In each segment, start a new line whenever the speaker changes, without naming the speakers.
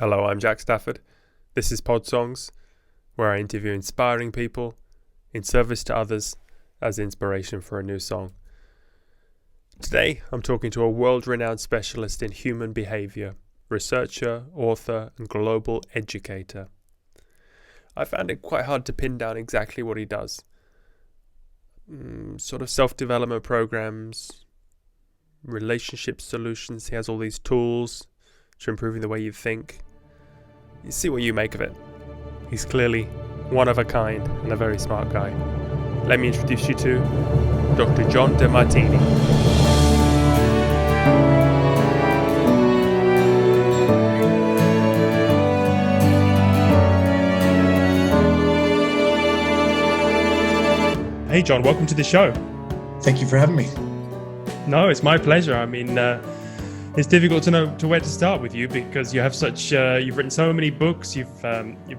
Hello, I'm Jack Stafford. This is Podsongs, where I interview inspiring people in service to others as inspiration for a new song. Today, I'm talking to a world-renowned specialist in human behavior, researcher, author, and global educator. I found it quite hard to pin down exactly what he does. Sort of self-development programs, relationship solutions. He has all these tools to improving the way you think. You see what you make of it. He's clearly one of a kind and a very smart guy. Let me introduce you to Dr. John Demartini. Hey John, welcome to the show.
Thank you for having me.
No, it's my pleasure. I mean, it's difficult to know where to start with you because you have such. You've written so many books. You've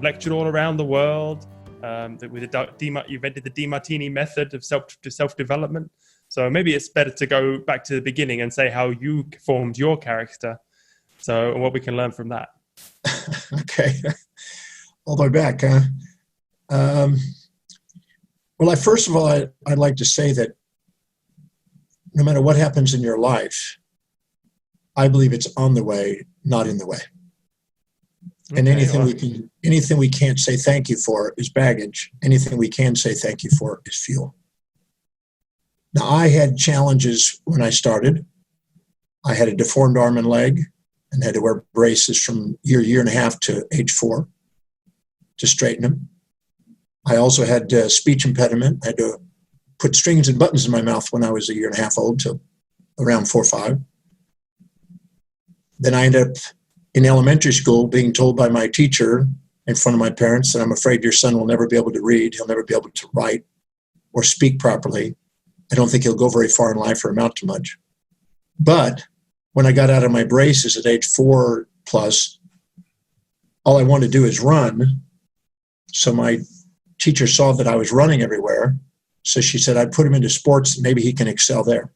lectured all around the world. You've invented the Demartini method of self development. So maybe it's better to go back to the beginning and say how you formed your character. So what we can learn from that.
Okay, all the way back, huh? Well, first of all, I'd like to say that no matter what happens in your life, I believe it's on the way, not in the way. Okay, and anything we can't say thank you for is baggage. Anything we can say thank you for is fuel. Now, I had challenges when I started. I had a deformed arm and leg and had to wear braces from year and a half to age 4 to straighten them. I also had speech impediment. I had to put strings and buttons in my mouth when I was a year and a half old till around 4 or 5. Then I ended up in elementary school being told by my teacher in front of my parents that I'm afraid your son will never be able to read. He'll never be able to write or speak properly. I don't think he'll go very far in life or amount to much. But when I got out of my braces at age 4 plus, all I wanted to do is run. So my teacher saw that I was running everywhere. So she said, I'd put him into sports. Maybe he can excel there.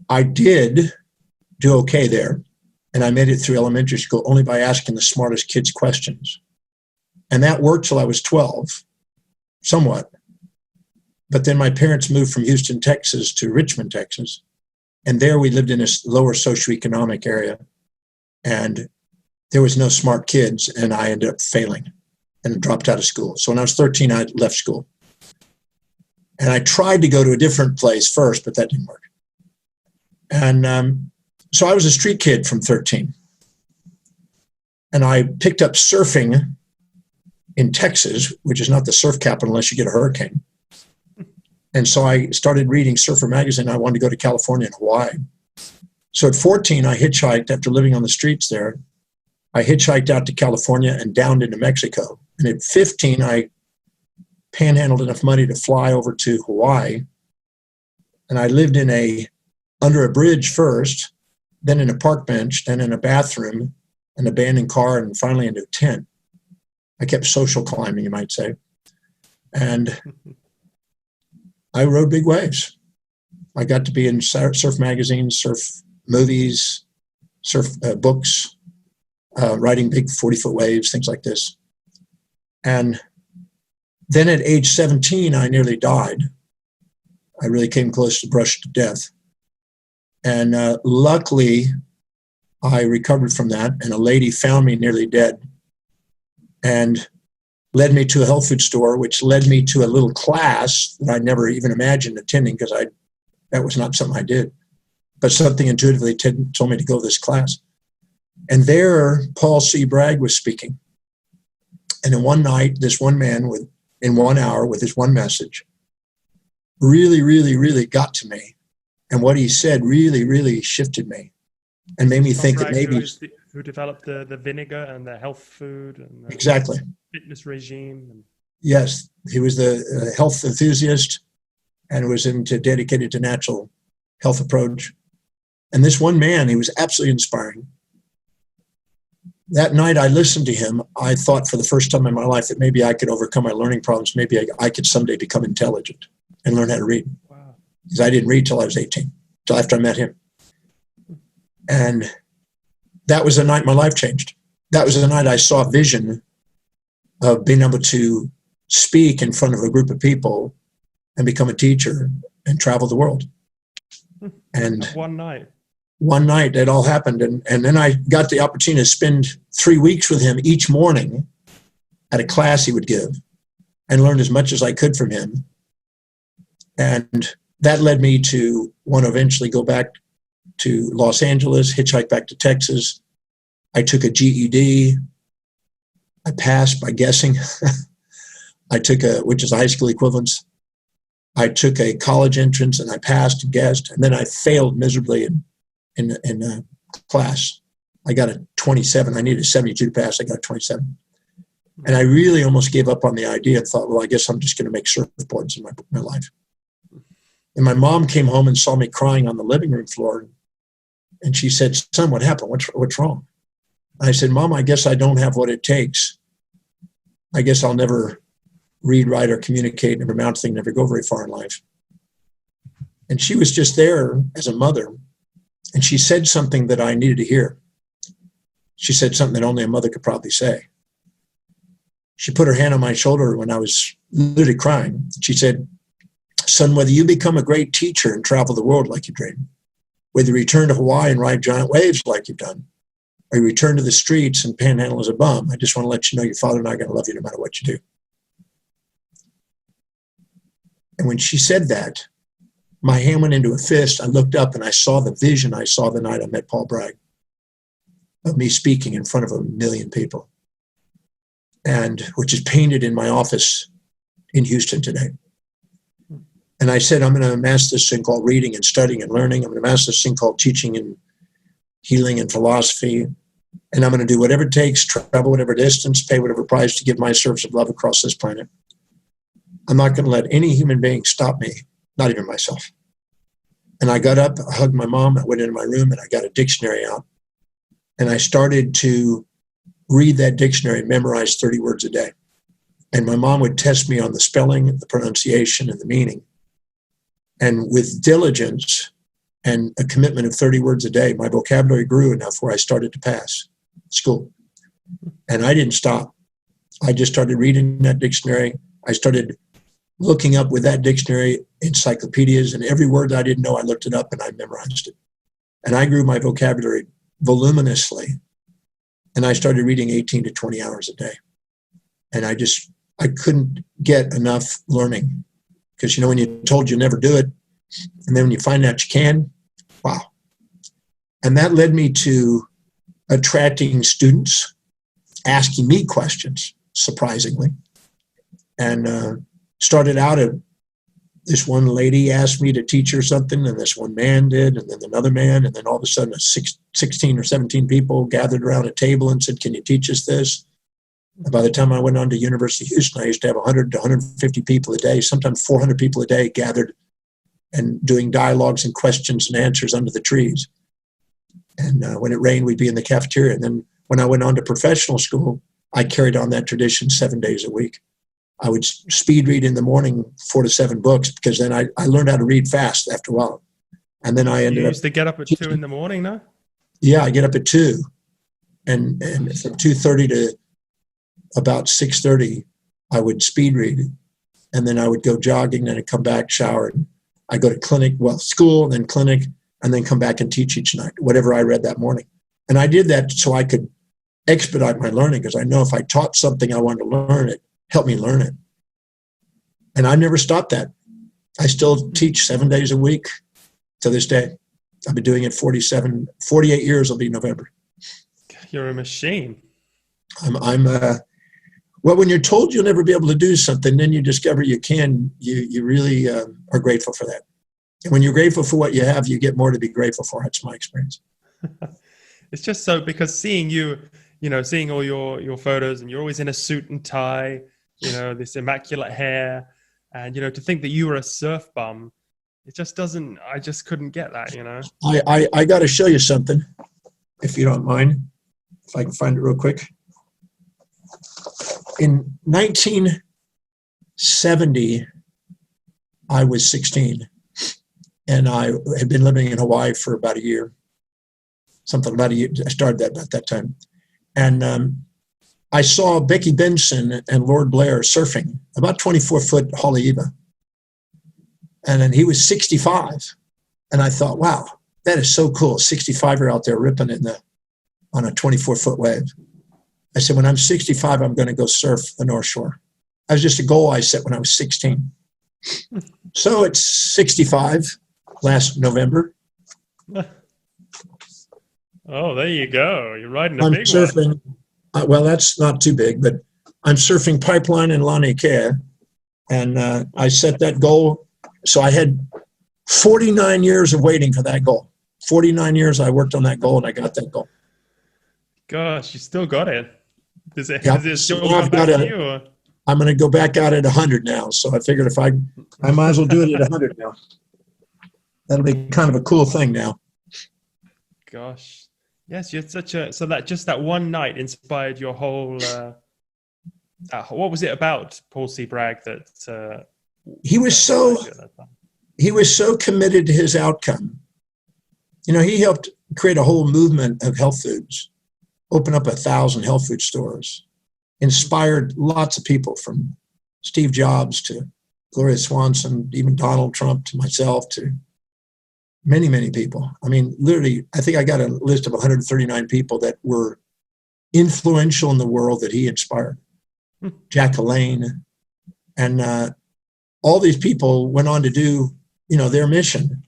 I did do okay there. And I made it through elementary school only by asking the smartest kids questions. And that worked till I was 12, somewhat. But then my parents moved from Houston, Texas to Richmond, Texas. And there we lived in a lower socioeconomic area. And there was no smart kids. And I ended up failing and dropped out of school. So when I was 13, I left school. And I tried to go to a different place first, but that didn't work. And so I was a street kid from 13. And I picked up surfing in Texas, which is not the surf capital unless you get a hurricane. And so I started reading Surfer Magazine. I wanted to go to California and Hawaii. So at 14, I hitchhiked after living on the streets there. I hitchhiked out to California and down into Mexico. And at 15, I panhandled enough money to fly over to Hawaii. And I lived under a bridge first, then in a park bench, then in a bathroom, an abandoned car, and finally into a tent. I kept social climbing, you might say. And I rode big waves. I got to be in surf magazines, surf movies, surf books, riding big 40-foot waves, things like this. And then at age 17, I nearly died. I really came close to brush to death. And luckily, I recovered from that, and a lady found me nearly dead and led me to a health food store, which led me to a little class that I never even imagined attending because that was not something I did. But something intuitively told me to go to this class. And there, Paul C. Bragg was speaking. And in one night, this one man in 1 hour with his one message really, really, really got to me. And what he said really, really shifted me and made me think that maybe...
Who developed the vinegar and the health food and the
exactly
fitness regime.
Yes, he was the health enthusiast and was dedicated to natural health approach. And this one man, he was absolutely inspiring. That night I listened to him, I thought for the first time in my life that maybe I could overcome my learning problems. Maybe I could someday become intelligent and learn how to read. Wow. Because I didn't read till I was 18, till after I met him. And that was the night my life changed. That was the night I saw a vision of being able to speak in front of a group of people and become a teacher and travel the world. And
one night
it all happened. And then I got the opportunity to spend 3 weeks with him each morning at a class he would give, and learned as much as I could from him. And that led me to want to eventually go back to Los Angeles, hitchhike back to Texas. I took a GED. I passed by guessing. I took which is a high school equivalence. I took a college entrance and I passed and guessed, and then I failed miserably in class. I got a 27. I needed a 72 to pass. I got a 27. And I really almost gave up on the idea and thought, well, I guess I'm just going to make surfboards in my life. And my mom came home and saw me crying on the living room floor. And she said, son, what happened? What's wrong? I said, Mom, I guess I don't have what it takes. I guess I'll never read, write, or communicate, never amount to thing, never go very far in life. And she was just there as a mother. And she said something that I needed to hear. She said something that only a mother could probably say. She put her hand on my shoulder when I was literally crying. She said, son, whether you become a great teacher and travel the world like you dreamed, whether you return to Hawaii and ride giant waves like you've done, or you return to the streets and panhandle as a bum, I just want to let you know your father and I are going to love you no matter what you do. And when she said that, my hand went into a fist. I looked up and I saw the vision I saw the night I met Paul Bragg of me speaking in front of 1 million people, and which is painted in my office in Houston today. And I said, I'm going to master this thing called reading and studying and learning. I'm going to master this thing called teaching and healing and philosophy. And I'm going to do whatever it takes, travel whatever distance, pay whatever price to give my service of love across this planet. I'm not going to let any human being stop me, not even myself. And I got up, I hugged my mom, I went into my room and I got a dictionary out. And I started to read that dictionary and memorize 30 words a day. And my mom would test me on the spelling, the pronunciation, and the meaning. And with diligence and a commitment of 30 words a day, my vocabulary grew enough where I started to pass school. And I didn't stop. I just started reading that dictionary. I started looking up with that dictionary encyclopedias, and every word that I didn't know, I looked it up and I memorized it. And I grew my vocabulary voluminously. And I started reading 18 to 20 hours a day. And I couldn't get enough learning. Because, you know, when you're told you'll never do it, and then when you find out you can, wow. And that led me to attracting students, asking me questions, surprisingly. And started out this one lady asked me to teach her something, and this one man did, and then another man, and then all of a sudden 16 or 17 people gathered around a table and said, can you teach us this? And by the time I went on to University of Houston, I used to have 100 to 150 people a day, sometimes 400 people a day gathered and doing dialogues and questions and answers under the trees. And when it rained, we'd be in the cafeteria. And then when I went on to professional school, I carried on that tradition 7 days a week. I would speed read in the morning 4 to 7 books, because then I learned how to read fast after a while. And then I ended up... You
used to get up at 2 in the morning, no?
Yeah, I get up at 2. And from 2:30 to about 6:30, I would speed read. And then I would go jogging, then I'd come back, shower. And I'd go to school, then clinic, and then come back and teach each night, whatever I read that morning. And I did that so I could expedite my learning, because I know if I taught something I wanted to learn, it helped me learn it. And I never stopped that. I still teach 7 days a week to this day. I've been doing it 48 years will be November.
You're a machine.
Well, when you're told you'll never be able to do something, then you discover you can, you really are grateful for that. And when you're grateful for what you have, you get more to be grateful for. That's my experience.
It's just so, because seeing you, seeing all your photos, and you're always in a suit and tie, this immaculate hair, and, to think that you were a surf bum, it just doesn't, I just couldn't get that,
I got to show you something, if you don't mind, if I can find it real quick. In 1970, I was 16, and I had been living in Hawaii for about a year. something about a year. I started that about that time. And I saw Becky Benson and Lord Blair surfing about 24-foot Haleiwa. And then he was 65. And I thought, wow, that is so cool. 65er out there ripping it on a 24-foot wave. I said, when I'm 65, I'm going to go surf the North Shore. That was just a goal I set when I was 16. So it's 65 last November.
Oh, there you go. You're riding a
I'm
big
surfing.
one.
Well, that's not too big, but I'm surfing Pipeline in Laniakea. And I set that goal. So I had 49 years of waiting for that goal. 49 years I worked on that goal, and I got that goal.
Gosh, you still got it. Does it
So
still come back to you? Or?
I'm going to go back out at 100 now. So I figured if I might as well do it at 100 now. That'll be kind of a cool thing now.
Gosh. Yes, you're so that just that one night inspired your whole, what was it about Paul C. Bragg that,
he was so committed to his outcome. You know, he helped create a whole movement of health foods, open up 1,000 health food stores, inspired lots of people from Steve Jobs to Gloria Swanson, even Donald Trump to myself to many, many people. I mean, literally, I think I got a list of 139 people that were influential in the world that he inspired. Jack LaLanne, and all these people went on to do, you know, their mission.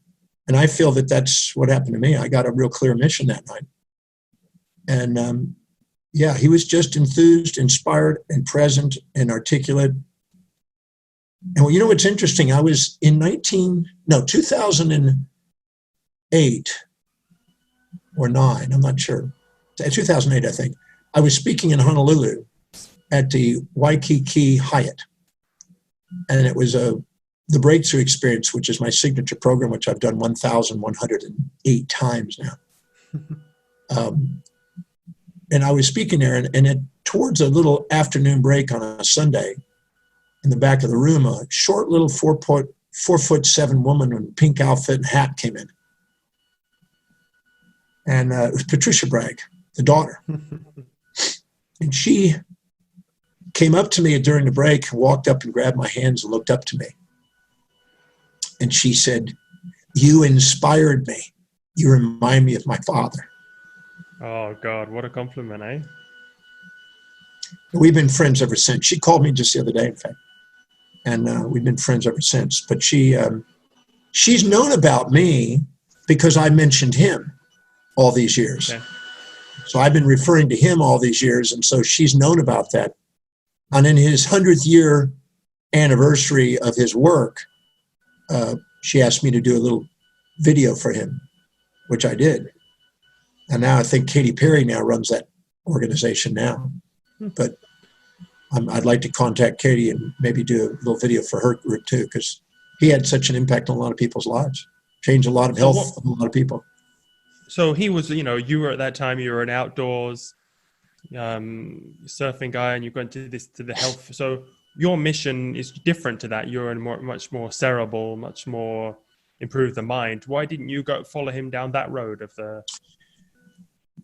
And I feel that that's what happened to me. I got a real clear mission that night. And yeah, he was just enthused, inspired, and present and articulate. And well, you know what's interesting? I was in 2008 or 9, I'm not sure. 2008, I think. I was speaking in Honolulu at the Waikiki Hyatt. And it was the Breakthrough Experience, which is my signature program, which I've done 1,108 times now. And I was speaking there, and towards a little afternoon break on a Sunday, in the back of the room, a short little 4'7" woman in a pink outfit and hat came in. And it was Patricia Bragg, the daughter. And she came up to me during the break, walked up and grabbed my hands and looked up to me. And she said, "You inspired me. You remind me of my father."
Oh, God, what a compliment, eh?
We've been friends ever since. She called me just the other day, in fact. And we've been friends ever since. But she's known about me because I mentioned him all these years. Okay. So I've been referring to him all these years. And so she's known about that. And in his 100th year anniversary of his work, she asked me to do a little video for him, which I did. And now I think Katy Perry now runs that organization now. But I'd like to contact Katy and maybe do a little video for her group too, because he had such an impact on a lot of people's lives, changed a lot of health of a lot of people.
So he was, you know, you were at that time, you were an outdoors surfing guy, and you're going to the health. So your mission is different to that. You're much more cerebral, much more improve the mind. Why didn't you follow him down that road of the?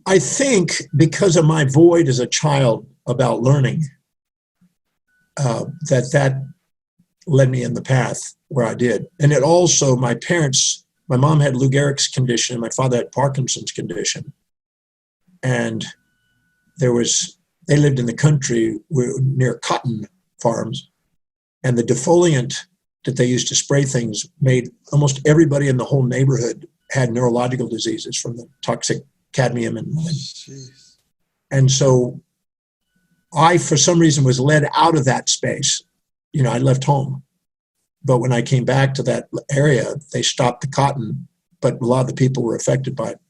I think because of my void as a child about learning, that led me in the path where I did. And it also, my mom had Lou Gehrig's condition and my father had Parkinson's condition. And they lived in the country near cotton farms. And the defoliant that they used to spray things made almost everybody in the whole neighborhood had neurological diseases from the toxic cadmium. And so I, for some reason, was led out of that space. You know, I left home. But when I came back to that area, they stopped the cotton, but a lot of the people were affected by it.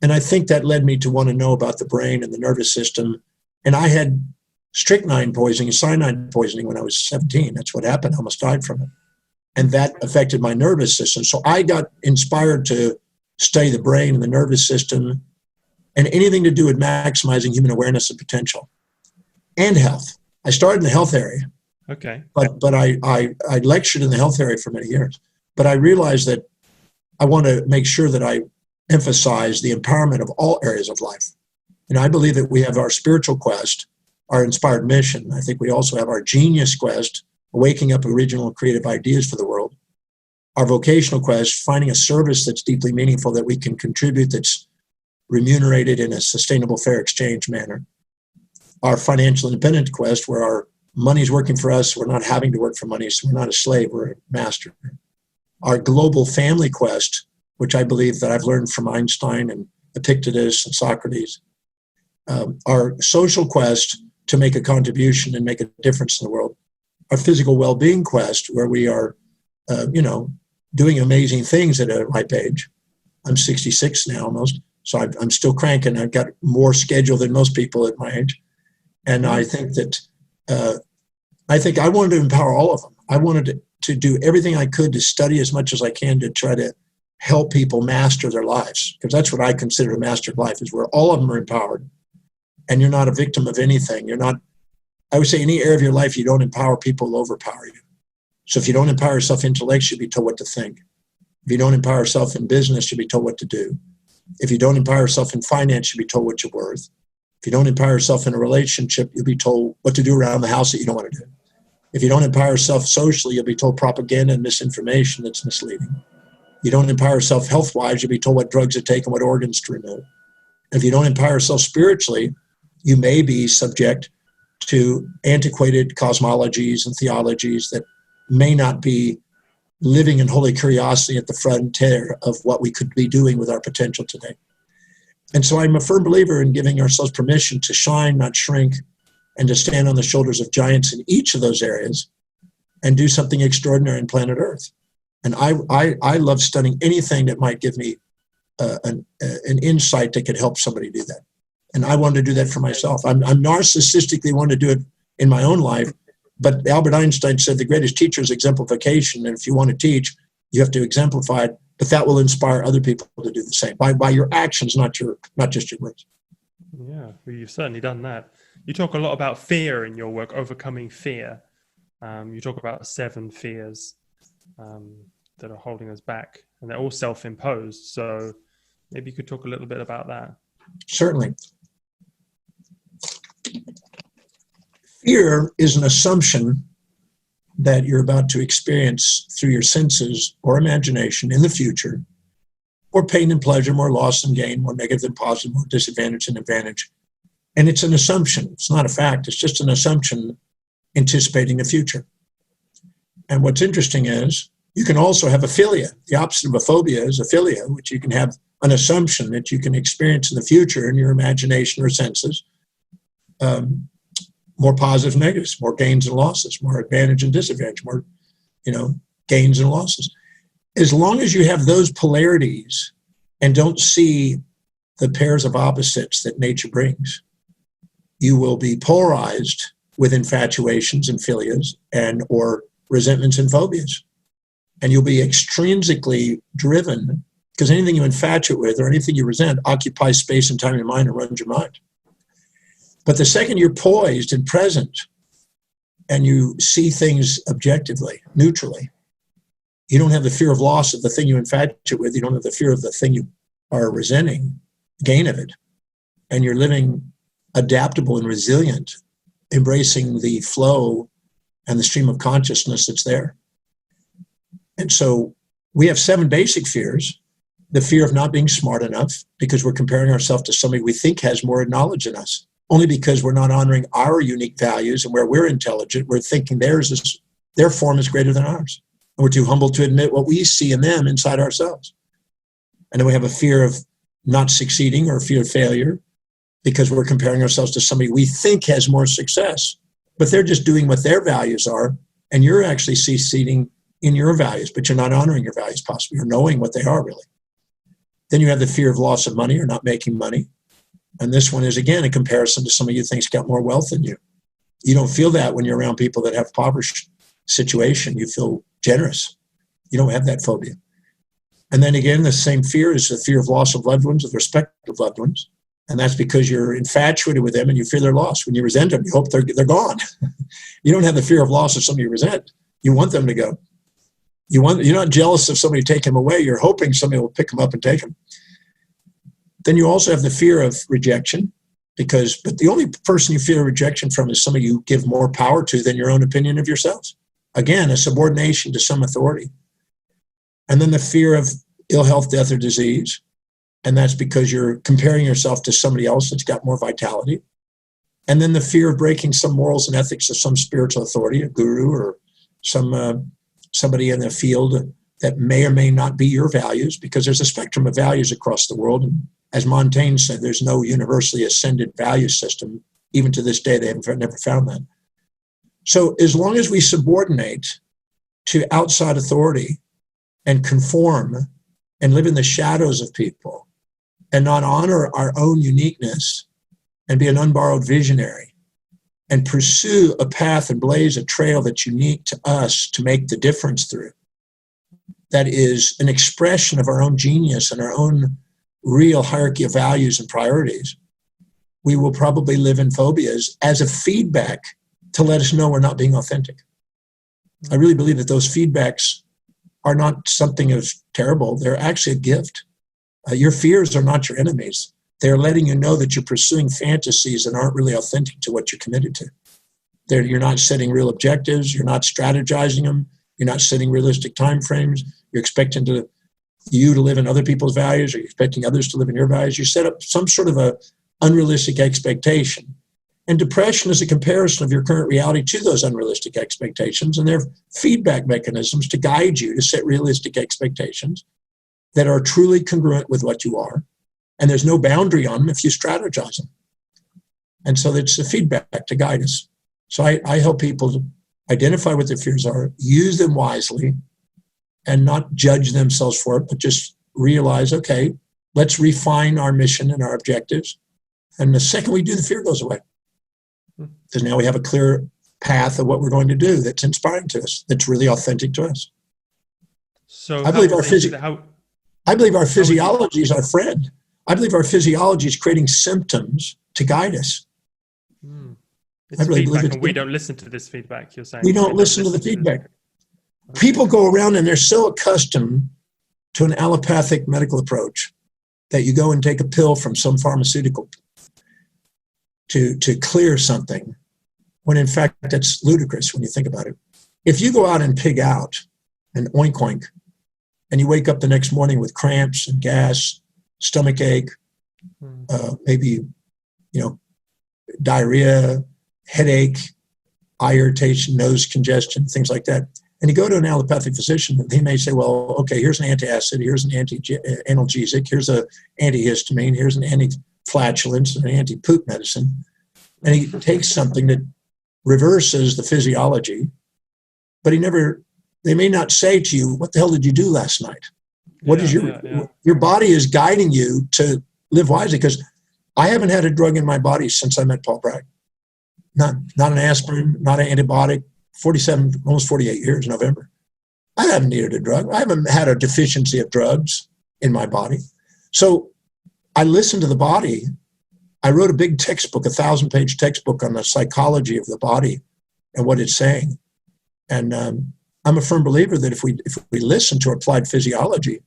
And I think that led me to want to know about the brain and the nervous system. And I had strychnine poisoning, cyanide poisoning when I was 17. That's what happened. I almost died from it. And that affected my nervous system. So I got inspired to study the brain and the nervous system and anything to do with maximizing human awareness and potential and health. I started in the health area.
Okay.
But I lectured in the health area for many years. But I realized that I want to make sure that I emphasize the empowerment of all areas of life. And I believe that we have our spiritual quest, our inspired mission. I think we also have our genius quest, waking up original and creative ideas for the world. Our vocational quest, finding a service that's deeply meaningful that we can contribute, that's remunerated in a sustainable, fair exchange manner. Our financial independent quest, where our money's working for us, we're not having to work for money, so we're not a slave, we're a master. Our global family quest, which I believe that I've learned from Einstein and Epictetus and Socrates. Our social quest to make a contribution and make a difference in the world. Our physical well-being quest, where we are, doing amazing things at a ripe age. I'm 66 now almost, so I'm still cranking. I've got more schedule than most people at my age. And I think that, I wanted to empower all of them. I wanted to do everything I could to study as much as I can to try to help people master their lives. Because that's what I consider a mastered life, is where all of them are empowered. And you're not a victim of anything. You're not, I would say any area of your life, you don't empower people, will overpower you. So if you don't empower yourself intellectually, you'll be told what to think. If you don't empower yourself in business, you'll be told what to do. If you don't empower yourself in finance, you'll be told what you're worth. If you don't empower yourself in a relationship, you'll be told what to do around the house that you don't want to do. If you don't empower yourself socially, you'll be told propaganda and misinformation that's misleading. You don't empower yourself health-wise, you'll be told what drugs to take and what organs to remove. If you don't empower yourself spiritually, you may be subject to antiquated cosmologies and theologies that may not be living in holy curiosity at the frontier of what we could be doing with our potential today. And so I'm a firm believer in giving ourselves permission to shine, not shrink, and to stand on the shoulders of giants in each of those areas and do something extraordinary on planet Earth. And I love studying anything that might give me an insight that could help somebody do that. And I wanted to do that for myself. I'm narcissistically want to do it in my own life. But Albert Einstein said the greatest teacher is exemplification. And if you want to teach, you have to exemplify it. But that will inspire other people to do the same by your actions, not just your words.
Yeah, well, you've certainly done that. You talk a lot about fear in your work, overcoming fear. You talk about 7 fears that are holding us back, and they're all self-imposed. So maybe you could talk a little bit about that.
Certainly. Fear is an assumption that you're about to experience through your senses or imagination in the future, more pain and pleasure, more loss and gain, more negative than positive, more disadvantage and advantage. And it's an assumption. It's not a fact. It's just an assumption anticipating the future. And what's interesting is you can also have aphilia. The opposite of a phobia is aphilia, which you can have an assumption that you can experience in the future in your imagination or senses. More positives, negatives, more gains and losses, more advantage and disadvantage, more, gains and losses. As long as you have those polarities and don't see the pairs of opposites that nature brings, you will be polarized with infatuations and philias and or resentments and phobias. And you'll be extrinsically driven, because anything you infatuate with or anything you resent occupies space and time in your mind and runs your mind. But the second you're poised and present and you see things objectively, neutrally, you don't have the fear of loss of the thing you infatuate with. You don't have the fear of the thing you are resenting, gain of it. And you're living adaptable and resilient, embracing the flow and the stream of consciousness that's there. And so we have 7 basic fears. The fear of not being smart enough because we're comparing ourselves to somebody we think has more knowledge than us. Only because we're not honoring our unique values, and where we're intelligent, we're thinking their form is greater than ours. And we're too humble to admit what we see in them inside ourselves. And then we have a fear of not succeeding or fear of failure because we're comparing ourselves to somebody we think has more success, but they're just doing what their values are, and you're actually succeeding in your values, but you're not honoring your values possibly or knowing what they are really. Then you have the fear of loss of money or not making money. And this one is, again, a comparison to somebody you think's got more wealth than you. You don't feel that when you're around people that have impoverished situation. You feel generous. You don't have that phobia. And then again, the same fear is the fear of loss of loved ones, of respect of loved ones. And that's because you're infatuated with them and you fear their loss. When you resent them, you hope they're gone. You don't have the fear of loss of somebody you resent. You want them to go. You're not jealous of somebody taking them away. You're hoping somebody will pick them up and take them. Then you also have the fear of rejection, but the only person you fear rejection from is somebody you give more power to than your own opinion of yourselves. Again, a subordination to some authority. And then the fear of ill health, death, or disease. And that's because you're comparing yourself to somebody else that's got more vitality. And then the fear of breaking some morals and ethics of some spiritual authority, a guru or somebody in the field that may or may not be your values, because there's a spectrum of values across the world. And as Montaigne said, there's no universally ascended value system. Even to this day, they have never found that. So as long as we subordinate to outside authority and conform and live in the shadows of people and not honor our own uniqueness and be an unborrowed visionary and pursue a path and blaze a trail that's unique to us to make the difference through, that is an expression of our own genius and our own real hierarchy of values and priorities, we will probably live in phobias as a feedback to let us know we're not being authentic. I really believe that those feedbacks are not something as terrible. They're actually a gift. Your fears are not your enemies. They're letting you know that you're pursuing fantasies that aren't really authentic to what you're committed to. You're not setting real objectives. You're not strategizing them. You're not setting realistic timeframes. You're expecting you to live in other people's values, or you're expecting others to live in your values. You set up some sort of a unrealistic expectation. And depression is a comparison of your current reality to those unrealistic expectations, and they're feedback mechanisms to guide you to set realistic expectations that are truly congruent with what you are. And there's no boundary on them if you strategize them. And so it's a feedback to guide us. So I help people to identify what their fears are, use them wisely, and not judge themselves for it, but just realize, okay, let's refine our mission and our objectives. And the second we do, the fear goes away. Because now we have a clear path of what we're going to do that's inspiring to us, that's really authentic to us.
So
I believe our physiology is our friend. I believe our physiology is creating symptoms to guide us.
It's feedback, and we don't listen to this feedback, you're saying.
We don't listen to the feedback. People go around and they're so accustomed to an allopathic medical approach that you go and take a pill from some pharmaceutical to clear something, when in fact that's ludicrous when you think about it. If you go out and pig out and oink oink, and you wake up the next morning with cramps and gas, stomach ache, maybe diarrhea, headache, eye irritation, nose congestion, things like that, and you go to an allopathic physician, he may say, well, okay, here's an antacid, here's an analgesic, here's an antihistamine, here's an anti-flatulence, an anti-poop medicine. And he takes something that reverses the physiology, but they may not say to you, what the hell did you do last night? Your body is guiding you to live wisely, because I haven't had a drug in my body since I met Paul Bragg. Not an aspirin, not an antibiotic, 47, almost 48 years, November. I haven't needed a drug. I haven't had a deficiency of drugs in my body. So I listened to the body. I wrote a big textbook, 1,000-page textbook on the psychology of the body and what it's saying. And I'm a firm believer that if we listen to applied physiology,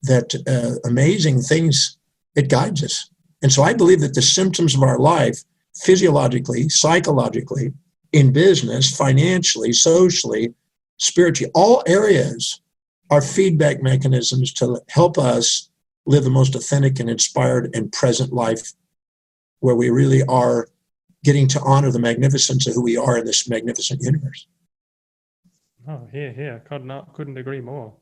that amazing things, it guides us. And so I believe that the symptoms of our life, physiologically, psychologically, in business, financially, socially, spiritually, all areas are feedback mechanisms to help us live the most authentic and inspired and present life, where we really are getting to honor the magnificence of who we are in this magnificent universe.
Oh, here. Couldn't agree more.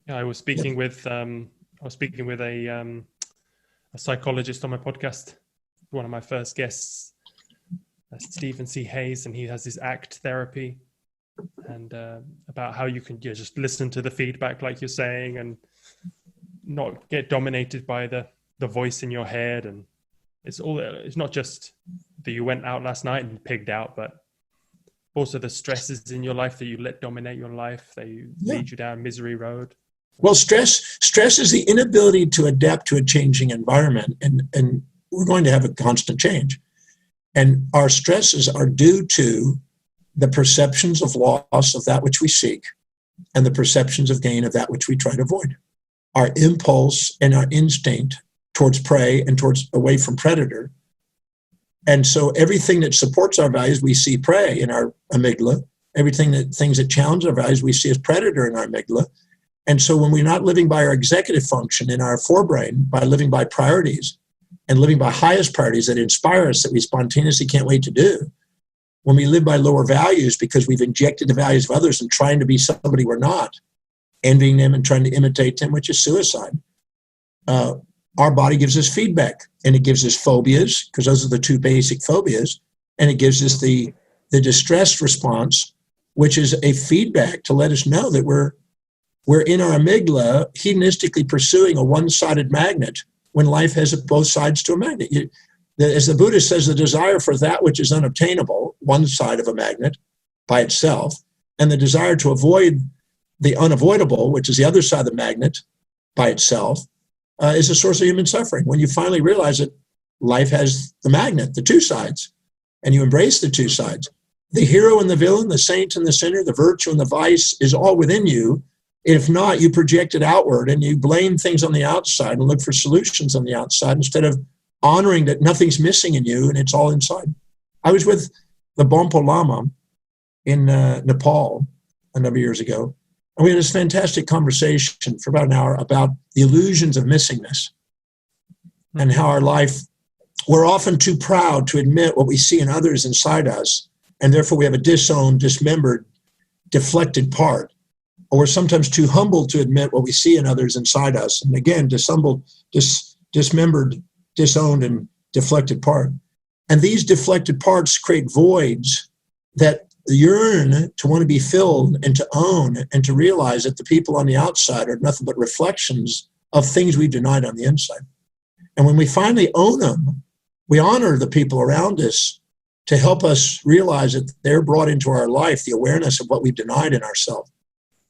Yeah, I was speaking with a psychologist on my podcast, one of my first guests, Stephen C. Hayes, and he has this ACT therapy, and about how you can just listen to the feedback, like you're saying, and not get dominated by the voice in your head. And it's not just that you went out last night and pigged out, but also the stresses in your life that you let dominate your life, they lead you down misery road.
Well, stress is the inability to adapt to a changing environment, and we're going to have a constant change. And our stresses are due to the perceptions of loss of that which we seek and the perceptions of gain of that which we try to avoid. our impulse and our instinct towards prey and towards away from predator. And so everything that supports our values, we see prey in our amygdala. Things that challenge our values, we see as predator in our amygdala. And so when we're not living by our executive function in our forebrain, by living by priorities and living by highest priorities that inspire us, that we spontaneously can't wait to do, when we live by lower values because we've injected the values of others and trying to be somebody we're not, envying them and trying to imitate them, which is suicide, our body gives us feedback, and it gives us phobias, because those are the two basic phobias, and it gives us the distress response, which is a feedback to let us know that we're in our amygdala hedonistically pursuing a one-sided magnet when life has both sides to a magnet. As the Buddha says, the desire for that which is unobtainable, one side of a magnet by itself, and the desire to avoid the unavoidable, which is the other side of the magnet by itself, is a source of human suffering. When you finally realize that life has the magnet, the two sides, and you embrace the two sides, the hero and the villain, the saint and the sinner, the virtue and the vice is all within you. If not, you project it outward and you blame things on the outside and look for solutions on the outside instead of honoring that nothing's missing in you and it's all inside. I was with the Bonpo Lama in Nepal a number of years ago, and we had this fantastic conversation for about an hour about the illusions of missingness and how our life, we're often too proud to admit what we see in others inside us, and therefore we have a disowned, dismembered, deflected part. Or we're sometimes too humble to admit what we see in others inside us. And again, dismembered, disowned, and deflected part. And these deflected parts create voids that yearn to want to be filled and to own and to realize that the people on the outside are nothing but reflections of things we've denied on the inside. And when we finally own them, we honor the people around us to help us realize that they're brought into our life the awareness of what we've denied in ourselves.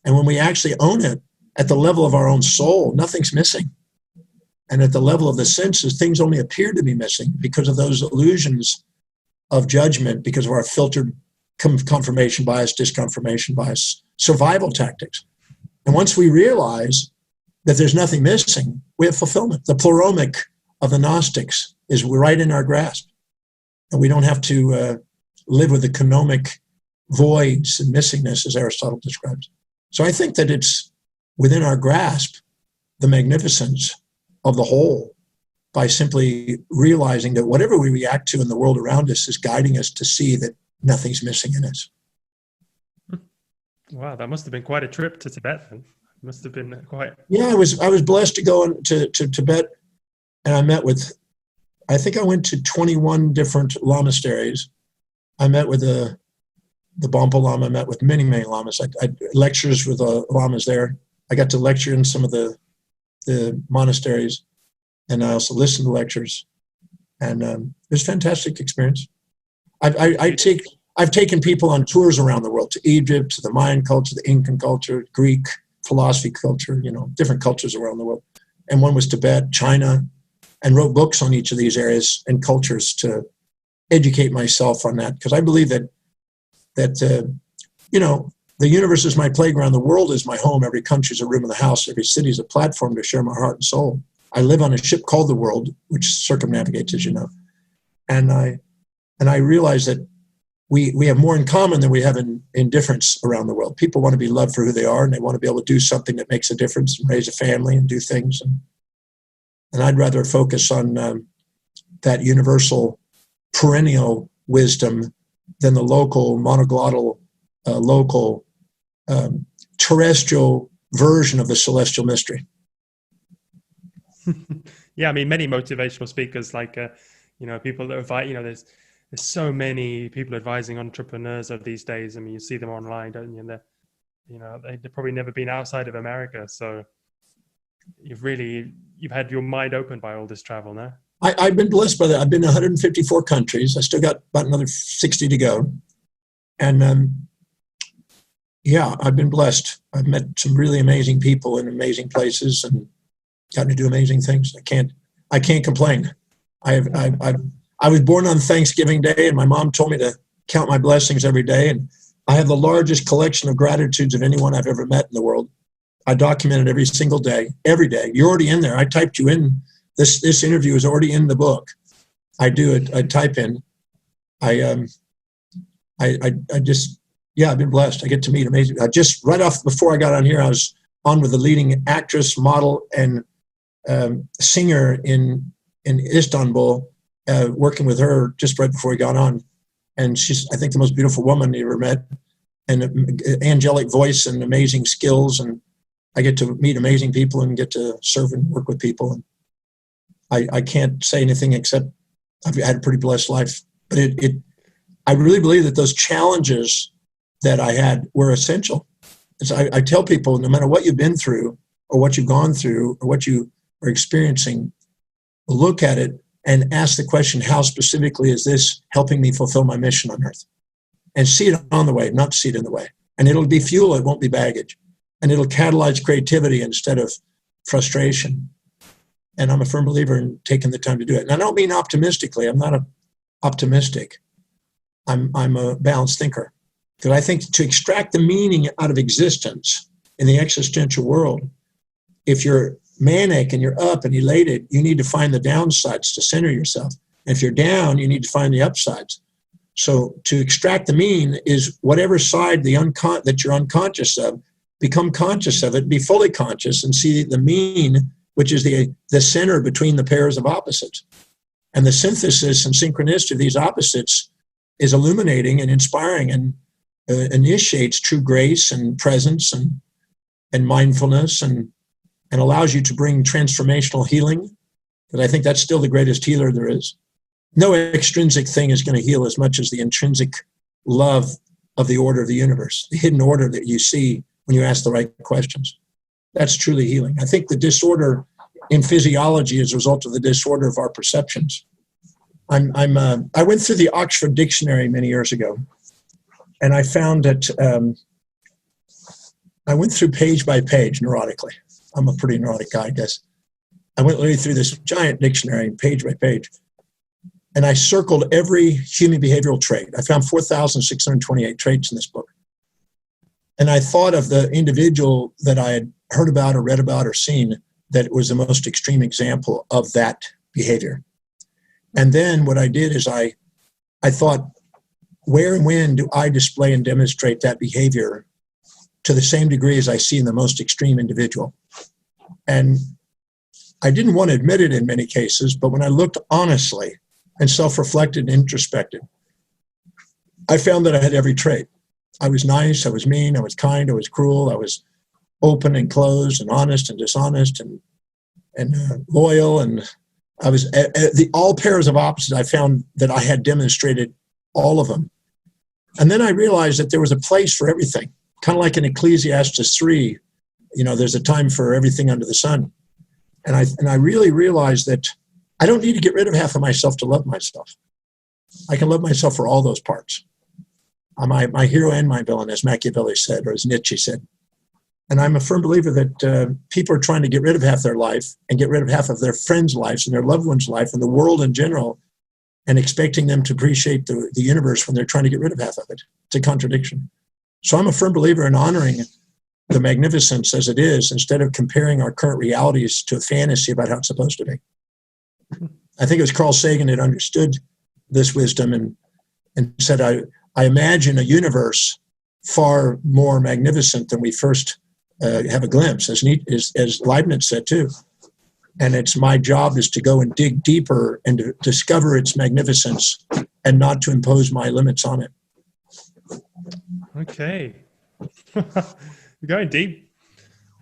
And when we actually own it at the level of our own soul, nothing's missing. And at the level of the senses, things only appear to be missing because of those illusions of judgment, because of our filtered confirmation bias, disconfirmation bias, survival tactics. And once we realize that there's nothing missing, we have fulfillment. The pleuromic of the Gnostics is right in our grasp. And we don't have to live with the conomic voids and missingness, as Aristotle describes. So I think that it's within our grasp, the magnificence of the whole, by simply realizing that whatever we react to in the world around us is guiding us to see that nothing's missing in us.
Wow, that must have been quite a trip to Tibet then. Must have been quite...
Yeah, I was blessed to go to Tibet, and I met with, I think I went to 21 different lamasteries. I met with the Bonpo Lama. I met with many, many lamas. I lectures with the lamas there. I got to lecture in some of the monasteries, and I also listened to lectures. And it was a fantastic experience. I've taken people on tours around the world, to Egypt, to the Mayan culture, the Incan culture, Greek philosophy culture, different cultures around the world. And one was Tibet, China, and wrote books on each of these areas and cultures to educate myself on that. Because I believe that the universe is my playground, the world is my home, every country is a room in the house, every city is a platform to share my heart and soul. I live on a ship called the world, which circumnavigates, as you know. And I realize that we have more in common than we have in difference around the world. People want to be loved for who they are, and they want to be able to do something that makes a difference and raise a family and do things. And I'd rather focus on that universal perennial wisdom than the local monoglottal, local terrestrial version of the celestial mystery.
Yeah, I mean, many motivational speakers, like people that invite, there's so many people advising entrepreneurs of these days. I mean, you see them online, don't you? And they've probably never been outside of America. So you've had your mind opened by all this travel now.
I've been blessed by that. I've been to 154 countries. I still got about another 60 to go. And I've been blessed. I've met some really amazing people in amazing places and gotten to do amazing things. I can't complain. I was born on Thanksgiving Day, and my mom told me to count my blessings every day. And I have the largest collection of gratitudes of anyone I've ever met in the world. I document it every single day, every day. You're already in there. I typed you in. This interview is already in the book. I do it. I type in. I just, yeah, I've been blessed. I get to meet amazing. I just right off before I got on here, I was on with the leading actress, model, and singer in Istanbul, working with her just right before we got on. And she's, I think, the most beautiful woman you ever met, and an angelic voice and amazing skills. And I get to meet amazing people and get to serve and work with people. And I can't say anything except I've had a pretty blessed life. But I really believe that those challenges that I had were essential. I tell people, no matter what you've been through or what you've gone through or what you are experiencing, look at it and ask the question, how specifically is this helping me fulfill my mission on earth? And see it on the way, not see it in the way. And it'll be fuel, it won't be baggage. And it'll catalyze creativity instead of frustration. And I'm a firm believer in taking the time to do it. And I don't mean optimistically. I'm not optimistic. I'm a balanced thinker. Because I think to extract the meaning out of existence in the existential world, if you're manic and you're up and elated, you need to find the downsides to center yourself. And if you're down, you need to find the upsides. So to extract the mean is whatever side that you're unconscious of, become conscious of it, be fully conscious, and see the mean, which is the center between the pairs of opposites. And the synthesis and synchronicity of these opposites is illuminating and inspiring and initiates true grace and presence and mindfulness and allows you to bring transformational healing. But I think that's still the greatest healer there is. No extrinsic thing is going to heal as much as the intrinsic love of the order of the universe, the hidden order that you see when you ask the right questions. That's truly healing. I think the disorder in physiology is a result of the disorder of our perceptions. I went through the Oxford Dictionary many years ago, and I found that I went through page by page neurotically. I'm a pretty neurotic guy, I guess. I went literally through this giant dictionary, page by page, and I circled every human behavioral trait. I found 4,628 traits in this book. And I thought of the individual that I had heard about or read about or seen that was the most extreme example of that behavior. And then what I did is I thought, where and when do I display and demonstrate that behavior to the same degree as I see in the most extreme individual? And I didn't want to admit it in many cases, but when I looked honestly and self-reflected and introspected, I found that I had every trait. I was nice, I was mean, I was kind, I was cruel, I was open and closed and honest and dishonest and loyal. And I was all pairs of opposites. I found that I had demonstrated all of them. And then I realized that there was a place for everything, kind of like in Ecclesiastes 3, there's a time for everything under the sun. And I really realized that I don't need to get rid of half of myself to love myself. I can love myself for all those parts. My hero and my villain, as Machiavelli said, or as Nietzsche said. And I'm a firm believer that people are trying to get rid of half their life and get rid of half of their friends' lives and their loved ones' life and the world in general, and expecting them to appreciate the universe when they're trying to get rid of half of it. It's a contradiction. So I'm a firm believer in honoring the magnificence as it is, instead of comparing our current realities to a fantasy about how it's supposed to be. I think it was Carl Sagan that understood this wisdom and said, I imagine a universe far more magnificent than we first have a glimpse, as Leibniz said too. And it's my job is to go and dig deeper and to discover its magnificence and not to impose my limits on it.
Okay. You're going deep.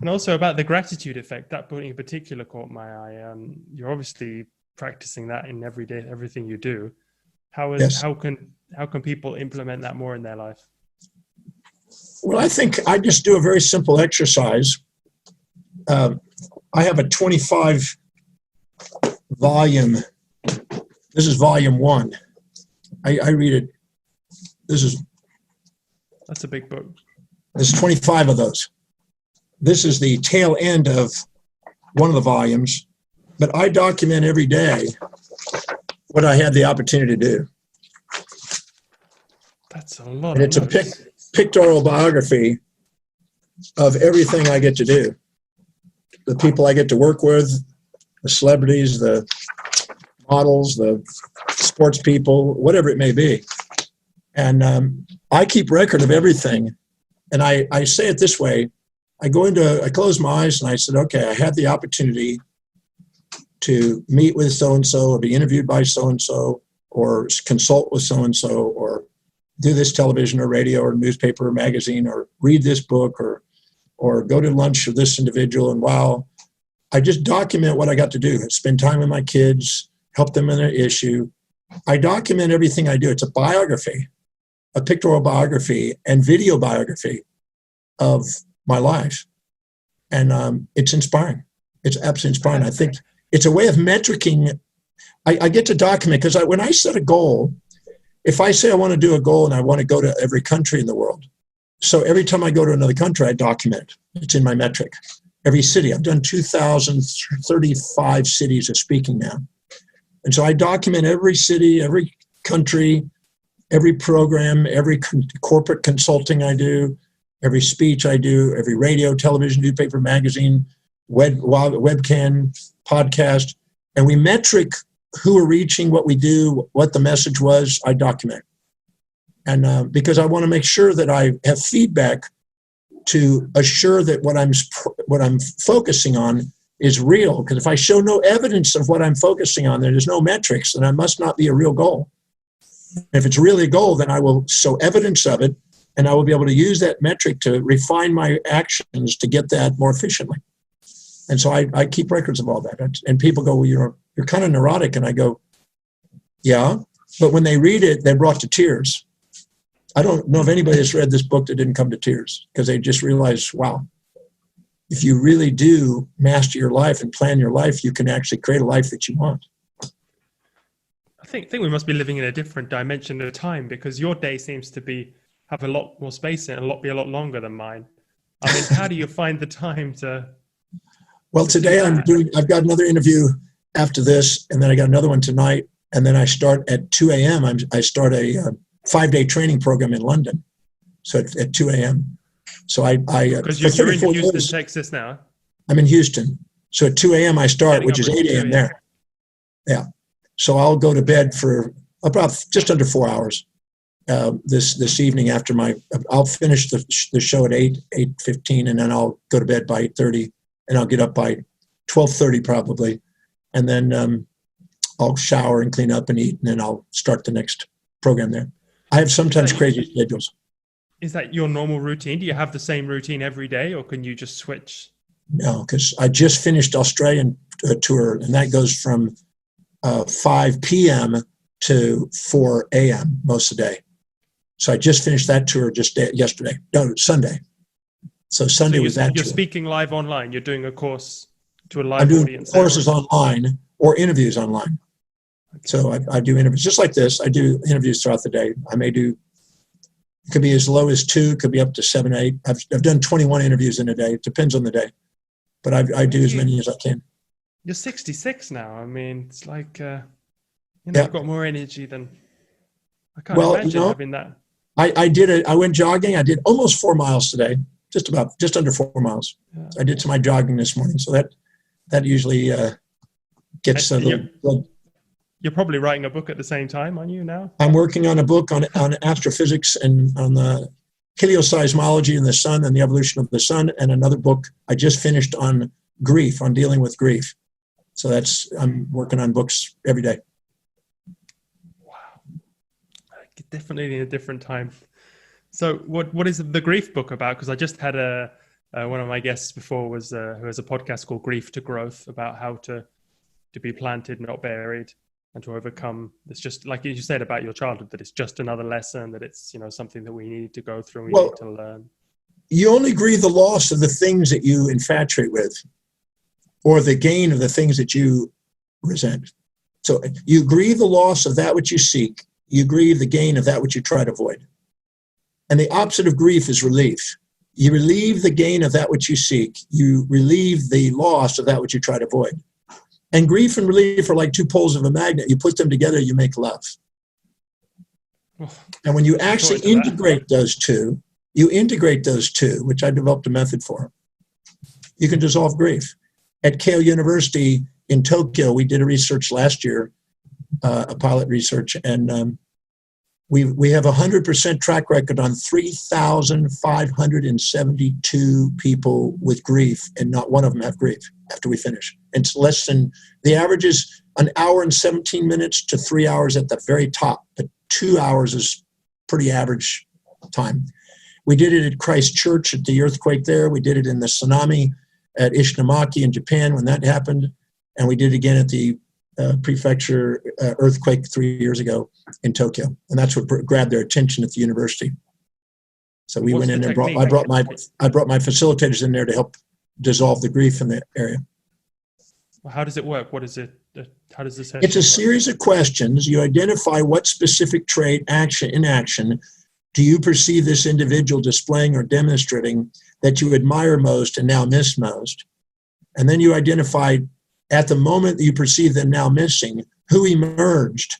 And also about the gratitude effect, that point in particular caught my eye. You're obviously practicing that in everything you do.
Yes.
How can people implement that more in their life?
Well, I think I just do a very simple exercise. I have a 25 volume. This is volume 1. I read it.
That's a big book.
There's 25 of those. This is the tail end of one of the volumes, but I document every day what I had the opportunity to do.
That's a lot.
And it's a pictorial biography of everything I get to do. The people I get to work with, the celebrities, the models, the sports people, whatever it may be. And I keep record of everything. And I say it this way. I close my eyes and I said, okay, I had the opportunity to meet with so-and-so or be interviewed by so-and-so or consult with so-and-so or do this television or radio or newspaper or magazine or read this book or go to lunch with this individual. And wow, I just document what I got to do. Spend time with my kids, help them in their issue. I document everything I do. It's a biography, a pictorial biography and video biography of my life. And it's inspiring. It's absolutely inspiring. I think it's a way of metricing. I get to document because when I set a goal, if I say I want to do a goal and I want to go to every country in the world, so every time I go to another country, I document it. It's in my metric. Every city. I've done 2,035 cities of speaking now. And so I document every city, every country, every program, every corporate consulting I do, every speech I do, every radio, television, newspaper, magazine, webcam, podcast. And we metric who we're reaching, what we do, what the message was, I document. And because I want to make sure that I have feedback to assure that what I'm focusing on is real. Because if I show no evidence of what I'm focusing on, there's no metrics, then I must not be a real goal. If it's really a goal, then I will show evidence of it, and I will be able to use that metric to refine my actions to get that more efficiently. And so I keep records of all that. And people go, well, you're kind of neurotic. And I go, yeah. But when they read it, they're brought to tears. I don't know if anybody has read this book that didn't come to tears because they just realize, wow, if you really do master your life and plan your life, you can actually create a life that you want.
I think we must be living in a different dimension of time because your day seems to have a lot more space in it, be a lot longer than mine. I mean, how do you find the time to?
Well, today I've got another interview after this, and then I got another one tonight, and then I start at 2 a.m. I start a 5-day training program in London. So at 2 a.m. So
because you're in Houston, Texas now.
I'm in Houston. So at 2 a.m. I start, which is 8 a.m. there. Yeah. So I'll go to bed for about just under 4 hours this evening after I'll finish the show at 8:15, and then I'll go to bed by 8:30, and I'll get up by 12:30 probably. And then I'll shower and clean up and eat, and then I'll start the next program there. I have sometimes crazy schedules.
Is that your normal routine? Do you have the same routine every day, or can you just switch?
No, because I just finished Australian tour, and that goes from 5 p.m. to 4 a.m. most of the day. So I just finished that tour yesterday. No, Sunday. So Sunday was that tour.
You're speaking live online. You're doing a course to a live audience.
I'm doing courses online or interviews online. Okay. So I do interviews just like this. I do interviews throughout the day. It could be as low as 2, could be up to 7, 8. I've done 21 interviews in a day. It depends on the day. But I do as many as I can.
You're 66 now. I mean, it's like,
yeah.
You've got more energy than I can't imagine having that.
I went jogging. I did almost 4 miles today, just under 4 miles. Yeah. I did some jogging this morning. So that usually gets a little.
You're probably writing a book at the same time, aren't you now?
I'm working on a book on astrophysics and on the helioseismology in the sun and the evolution of the sun, and another book I just finished on grief, on dealing with grief. So I'm working on books every day.
Wow. Definitely in a different time. So what is the grief book about? Because I just had one of my guests before who has a podcast called Grief to Growth, about how to be planted, not buried, and to overcome. It's just like you said about your childhood, that it's just another lesson, that it's something that we need to go through, we need to learn.
You only grieve the loss of the things that you infatuate with, or the gain of the things that you resent. So you grieve the loss of that which you seek, you grieve the gain of that which you try to avoid. And the opposite of grief is relief. You relieve the gain of that which you seek, you relieve the loss of that which you try to avoid. And grief and relief are like two poles of a magnet. You put them together, you make love. And when you actually integrate those two, you integrate those two, which I developed a method for, you can dissolve grief. At Keio University in Tokyo, we did a research last year, a pilot research, and we have 100% track record on 3,572 people with grief, and not one of them have grief after we finish. And it's less than, the average is an hour and 17 minutes to 3 hours at the very top, but 2 hours is pretty average time. We did it at Christchurch at the earthquake there. We did it in the tsunami at Ishinomaki in Japan when that happened. And we did it again at the prefecture earthquake 3 years ago in Tokyo. And that's what grabbed their attention at the university. So we went in there, I brought my facilitators in there to help dissolve the grief in the area.
Well, how does it work? What is it? How does this?
It's a series of questions. You identify what specific trait, action, inaction, do you perceive this individual displaying or demonstrating that you admire most and now miss most? And then you identify, at the moment that you perceive them now missing, who emerged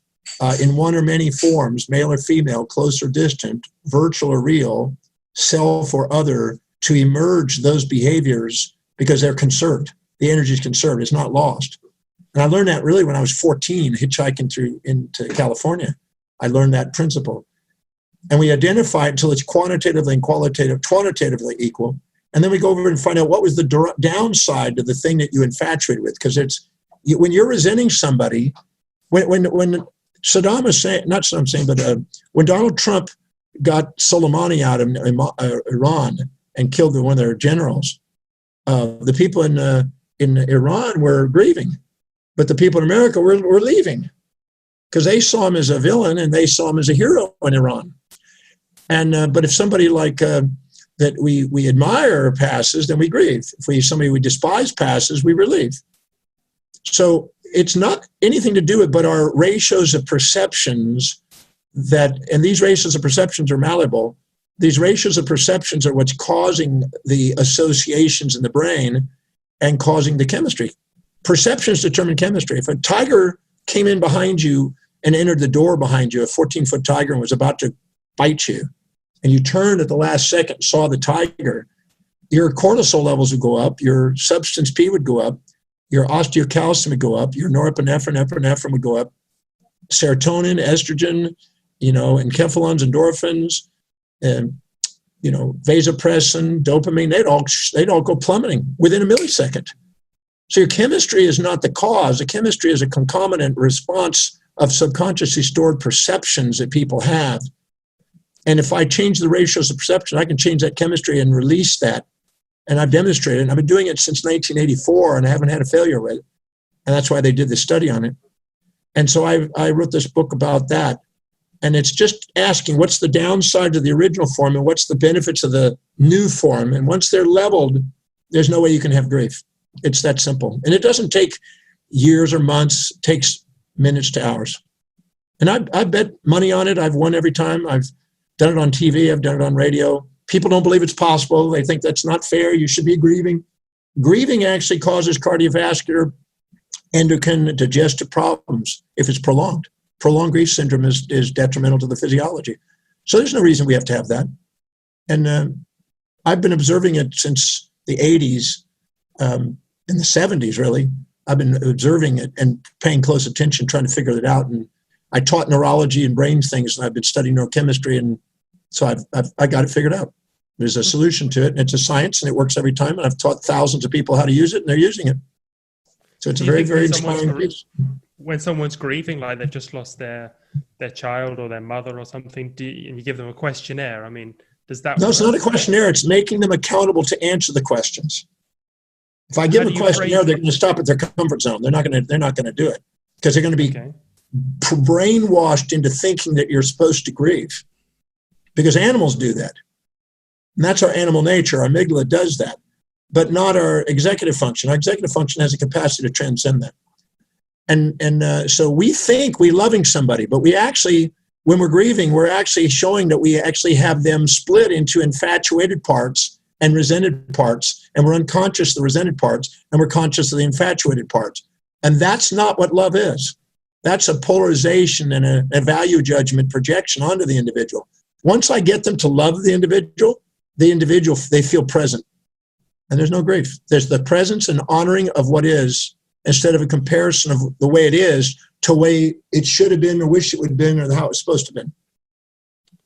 in one or many forms, male or female, close or distant, virtual or real, self or other, to emerge those behaviors because they're conserved. The energy is conserved. It's not lost. And I learned that really when I was 14, hitchhiking into California. I learned that principle. And we identify it until it's quantitatively and quantitatively equal. And then we go over and find out what was the downside to the thing that you infatuated with. Because when you're resenting somebody, when Saddam Hussein, not Saddam Hussein, but when Donald Trump got Soleimani out of Iran and killed one of their generals, the people in Iran were grieving, but the people in America were leaving because they saw him as a villain and they saw him as a hero in Iran. And but if somebody like that we admire passes, then we grieve. If somebody we despise passes, we relieve. So it's not anything to do with but our ratios of perceptions and these ratios of perceptions are malleable. These ratios of perceptions are what's causing the associations in the brain and causing the chemistry. Perceptions determine chemistry. If a tiger came in behind you and entered the door behind you, a 14-foot tiger, and was about to bite you, and you turned at the last second and saw the tiger, your cortisol levels would go up, your substance P would go up, your osteocalcium would go up, your norepinephrine, epinephrine would go up, serotonin, estrogen, enkephalons, endorphins, and vasopressin, dopamine, they'd all go plummeting within a millisecond. So your chemistry is not the cause. The chemistry is a concomitant response of subconsciously stored perceptions that people have. And if I change the ratios of perception, I can change that chemistry and release that. And I've demonstrated it. I've been doing it since 1984, and I haven't had a failure with it. And that's why they did this study on it. And so I wrote this book about that. And it's just asking what's the downside to the original form and what's the benefits of the new form. And once they're leveled, there's no way you can have grief. It's that simple. And it doesn't take years or months. It takes minutes to hours. And I bet money on it. I've won every time. I've done it on TV. I've done it on radio. People don't believe it's possible. They think that's not fair. You should be grieving. Grieving actually causes cardiovascular, endocrine, digestive problems if it's prolonged. Prolonged grief syndrome is detrimental to the physiology. So there's no reason we have to have that. And I've been observing it since the 80s, in the 70s, really. I've been observing it and paying close attention, trying to figure it out. And I taught neurology and brain things, and I've been studying neurochemistry. And so I got it figured out. There's a solution to it, and it's a science, and it works every time. And I've taught thousands of people how to use it, and they're using it. So it's a very, very inspiring piece.
When someone's grieving, like they've just lost their child or their mother or something, and you give them a questionnaire, I mean, does that...
No, it's not a questionnaire. It's making them accountable to answer the questions. If I give them a questionnaire, they're going to stop at their comfort zone. They're not going to do it because they're going to be brainwashed into thinking that you're supposed to grieve, because animals do that. And that's our animal nature. Our amygdala does that, but not our executive function. Our executive function has a capacity to transcend that. And so we think we're loving somebody, but we actually, when we're grieving, we're actually showing that we actually have them split into infatuated parts and resented parts, and we're unconscious of the resented parts, and we're conscious of the infatuated parts. And that's not what love is. That's a polarization and a value judgment projection onto the individual. Once I get them to love the individual, they feel present. And there's no grief. There's the presence and honoring of what is, instead of a comparison of the way it is to the way it should have been or wish it would have been or how it was supposed to have been.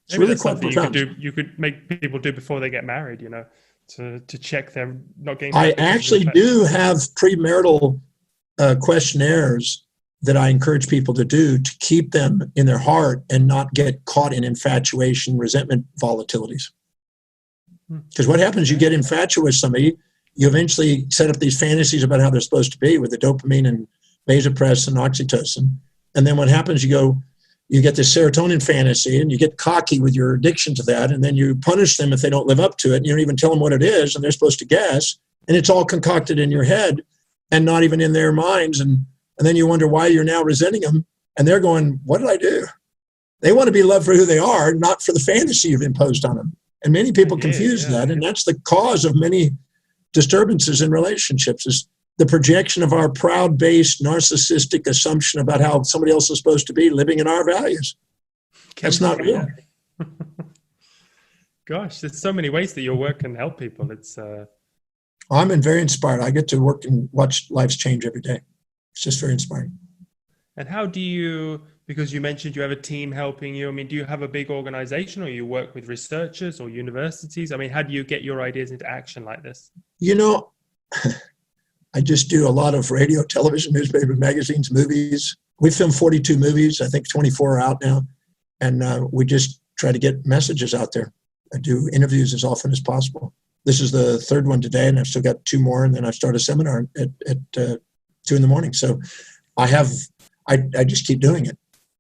It's
Maybe
really
that's
quite
something
profound.
you could make people do before they get married, to check they're not getting
I
married because of
actually
the-
do have premarital questionnaires that I encourage people to do to keep them in their heart and not get caught in infatuation, resentment volatilities. Because what happens, you get infatuated with somebody, you eventually set up these fantasies about how they're supposed to be with the dopamine and vasopressin, oxytocin. And then what happens, you get this serotonin fantasy and you get cocky with your addiction to that. And then you punish them if they don't live up to it. And you don't even tell them what it is. And they're supposed to guess. And it's all concocted in your head and not even in their minds. And then you wonder why you're now resenting them. And they're going, what did I do? They want to be loved for who they are, not for the fantasy you've imposed on them. And many people confuse that. And that's the cause of many disturbances in relationships, is the projection of our proud-based narcissistic assumption about how somebody else is supposed to be living in our values. That's not real.
Gosh, there's so many ways that your work can help people.
I'm very inspired. I get to work and watch lives change every day. It's just very inspiring.
And how do you, because you mentioned you have a team helping you, do you have a big organization or you work with researchers or universities? How do you get your ideas into action like this?
I just do a lot of radio, television, newspaper, magazines, movies. We filmed 42 movies. I think 24 are out now. And we just try to get messages out there. I do interviews as often as possible. This is the third one today, and I've still got two more. And then I start a seminar at 2 a.m. So I just keep doing it.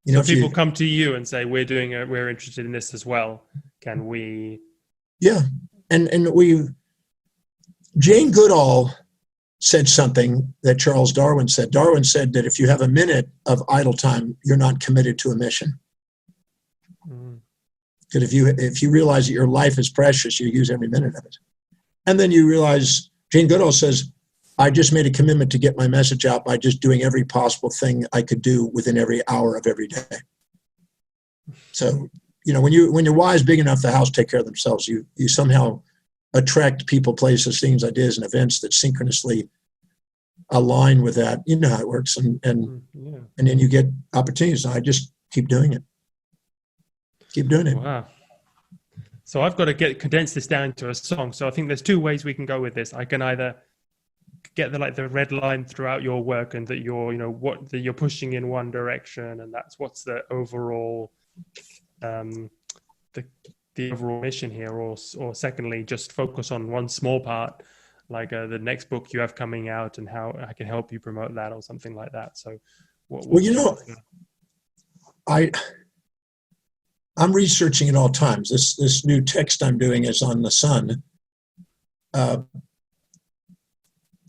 So people come to you and say, we're interested in this as well. Can we?
Yeah. And Jane Goodall said something that Charles Darwin said. Darwin said that if you have a minute of idle time, you're not committed to a mission. Because if you realize that your life is precious, you use every minute of it. And then you realize, Jane Goodall says, I just made a commitment to get my message out by just doing every possible thing I could do within every hour of every day. So, when your why is big enough, the house take care of themselves. You somehow attract people, places, things, ideas, and events that synchronously align with that. You know how it works, and then you get opportunities. And I just keep doing it. Keep doing it.
Wow. So I've got to condense this down to a song. So I think there's two ways we can go with this. I can either get the red line throughout your work, and that you're pushing in one direction, and that's what's the overall the overall mission here, or secondly, just focus on one small part, like the next book you have coming out and how I can help you promote that or something like that. So
I'm researching at all times. This new text I'm doing is on the sun.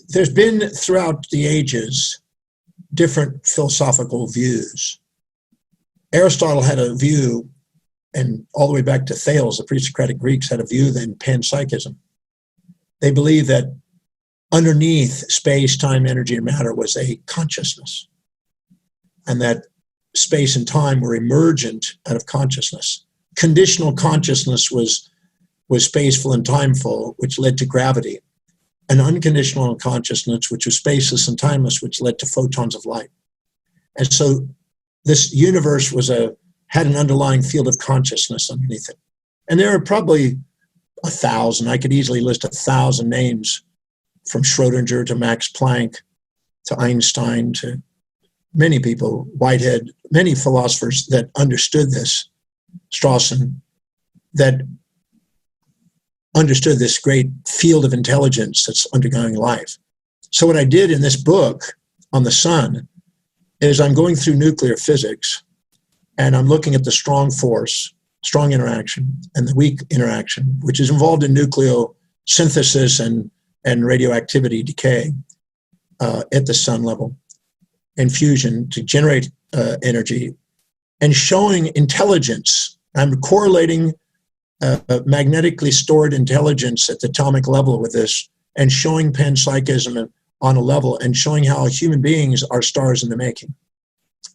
There's been throughout the ages different philosophical views. Aristotle had a view, and all the way back to Thales, the pre-Socratic Greeks had a view in Panpsychism. They believed that underneath space, time, energy, and matter was a consciousness, and that space and time were emergent out of consciousness. Conditional consciousness was spaceful and timeful, which led to gravity. An unconditional consciousness, which was spaceless and timeless, which led to photons of light. And so this universe had an underlying field of consciousness underneath it. And there are probably 1,000. I could easily list 1,000 names, from Schrodinger to Max Planck to Einstein to many people, Whitehead, many philosophers that understood this, Strawson, that understood this great field of intelligence that's undergoing life. So what I did in this book on the sun is I'm going through nuclear physics, and I'm looking at the strong force, strong interaction, and the weak interaction, which is involved in nucleosynthesis and radioactivity decay at the sun level, and fusion to generate energy, and showing intelligence. I'm correlating magnetically stored intelligence at the atomic level with this, and showing panpsychism on a level, and showing how human beings are stars in the making,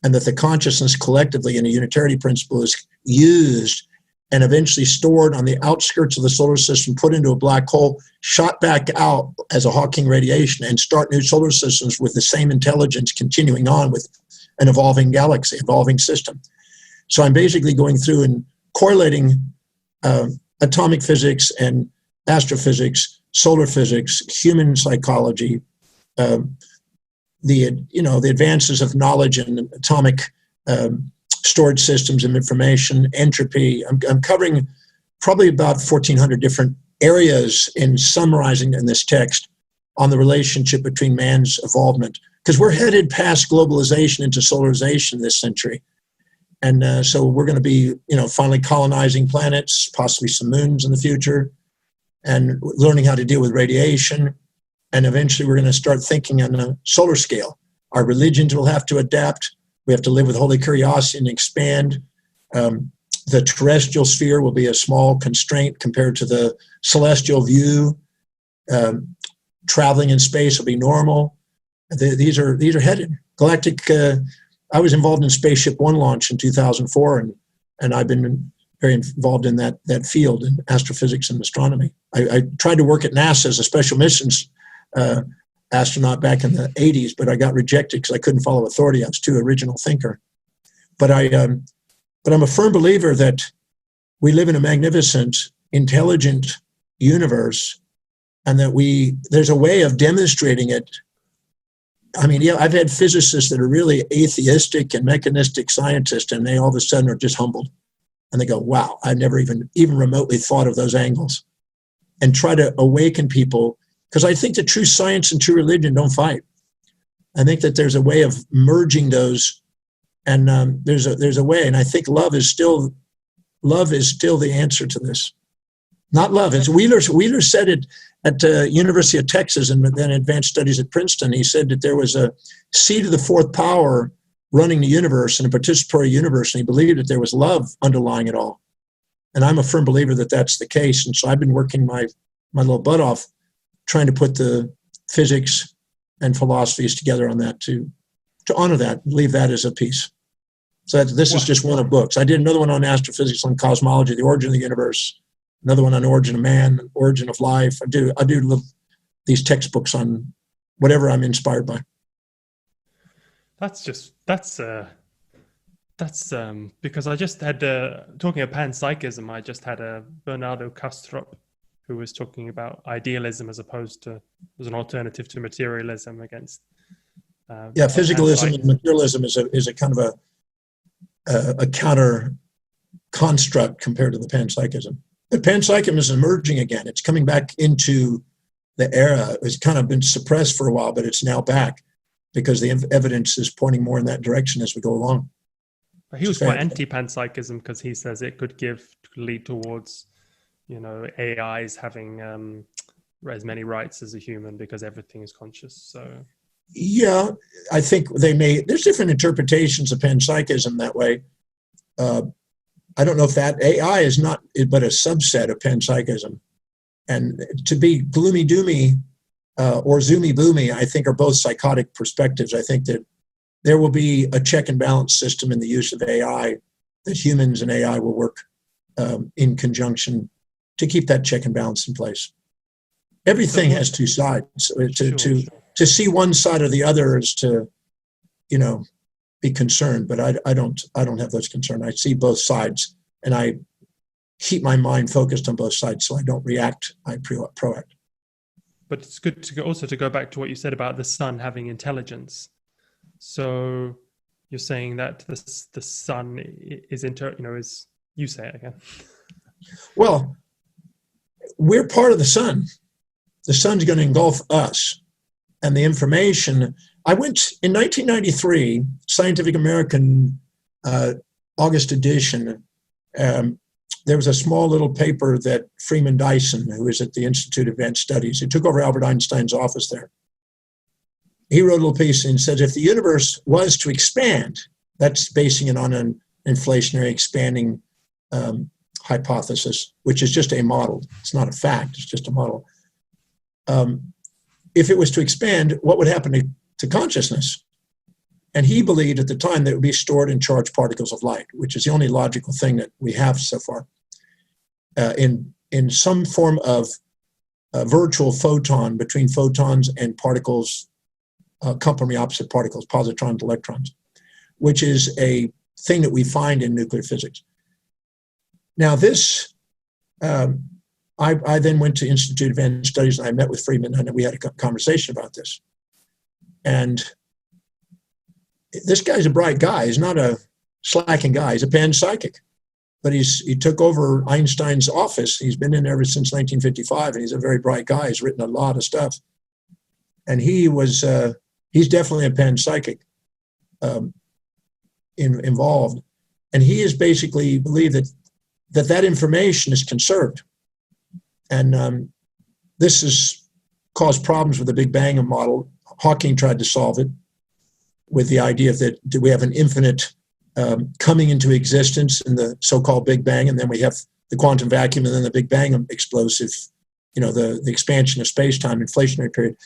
and that the consciousness collectively in a unitarity principle is used and eventually stored on the outskirts of the solar system, put into a black hole, shot back out as a Hawking radiation, and start new solar systems with the same intelligence continuing on with an evolving galaxy, evolving system. So I'm basically going through and correlating atomic physics and astrophysics, solar physics, human psychology, the advances of knowledge and atomic storage systems of information, entropy. I'm covering probably about 1,400 different areas in summarizing in this text on the relationship between man's evolvement, because we're headed past globalization into solarization this century. And so we're going to be, finally colonizing planets, possibly some moons in the future, and learning how to deal with radiation. And eventually we're going to start thinking on a solar scale. Our religions will have to adapt. We have to live with holy curiosity and expand. The terrestrial sphere will be a small constraint compared to the celestial view. Traveling in space will be normal. These are headed. Galactic, I was involved in Spaceship One launch in 2004, and I've been very involved in that field in astrophysics and astronomy. I tried to work at NASA as a special missions astronaut back in the 80s, but I got rejected because I couldn't follow authority. I was too original thinker. But I'm a firm believer that we live in a magnificent, intelligent universe, and that there's a way of demonstrating it. I mean, yeah, I've had physicists that are really atheistic and mechanistic scientists, and they all of a sudden are just humbled. And they go, wow, I never even remotely thought of those angles. And try to awaken people, because I think that true science and true religion don't fight. I think that there's a way of merging those, and there's a way, and I think love is still the answer to this. Not love. It's Wheeler said it at the University of Texas and then advanced studies at Princeton. He said that there was a seed of the fourth power running the universe and a participatory universe, and he believed that there was love underlying it all. And I'm a firm believer that that's the case. And so I've been working my little butt off trying to put the physics and philosophies together on that to honor that, leave that as a piece. So this is just one of books. I did another one on astrophysics, on cosmology, the origin of the universe, another one on origin of man, origin of life. I do these textbooks on whatever I'm inspired by.
That's because I just had, talking of panpsychism, I just had a Bernardo Kastrup who was talking about idealism as opposed to, as an alternative to materialism against.
Physicalism and materialism is a kind of a counter construct compared to the panpsychism. But panpsychism is emerging again. It's coming back into the era. It's kind of been suppressed for a while, but it's now back because the evidence is pointing more in that direction as we go along.
But he was quite anti-panpsychism because he says it could lead towards, AIs having as many rights as a human because everything is conscious. So
yeah, I think there's different interpretations of panpsychism that way. I don't know if that AI is not but a subset of panpsychism. And to be gloomy doomy or zoomy boomy, I think are both psychotic perspectives. I think that there will be a check and balance system in the use of AI, that humans and AI will work in conjunction to keep that check and balance in place. Everything has two sides. To see one side or the other is to, be concerned, but I don't have those concerns. I see both sides, and I keep my mind focused on both sides, so I don't react. I proact.
But it's good to go back to what you said about the sun having intelligence. So you're saying that the sun is you say it again.
Well, we're part of the sun. The sun's going to engulf us, and the information. I went in 1993, Scientific American, August edition. There was a small little paper that Freeman Dyson, who is at the Institute of Advanced Studies, he took over Albert Einstein's office there. He wrote a little piece and says, if the universe was to expand, that's basing it on an inflationary expanding hypothesis, which is just a model. It's not a fact, it's just a model. If it was to expand, what would happen to consciousness? And he believed at the time that it would be stored in charged particles of light, which is the only logical thing that we have so far. in some form of virtual photon between photons and particles, complementary opposite particles, positrons, electrons, which is a thing that we find in nuclear physics. Now this, I then went to Institute of Advanced Studies and I met with Friedman and we had a conversation about this. And this guy's a bright guy. He's not a slacking guy. He's a panpsychic. But he took over Einstein's office. He's been in there ever since 1955, and he's a very bright guy. He's written a lot of stuff. And he's definitely a panpsychic involved. And he has basically believed that information is conserved. And this has caused problems with the Big Bang model. Hawking tried to solve it with the idea that we have an infinite coming into existence in the so-called Big Bang, and then we have the quantum vacuum, and then the Big Bang explosive, the expansion of space-time, inflationary period.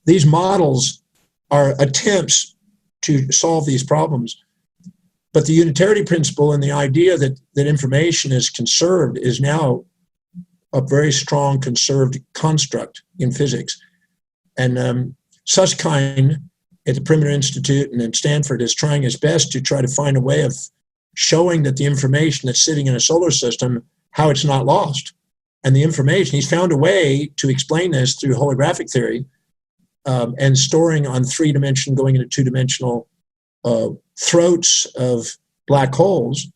These models are attempts to solve these problems. But the unitarity principle and the idea that information is conserved is now a very strong conserved construct in physics. And Susskind at the Perimeter Institute and at Stanford is trying his best to try to find a way of showing that the information that's sitting in a solar system, how it's not lost. And the information, he's found a way to explain this through holographic theory and storing on 3-dimensional, going into 2-dimensional throats of black holes,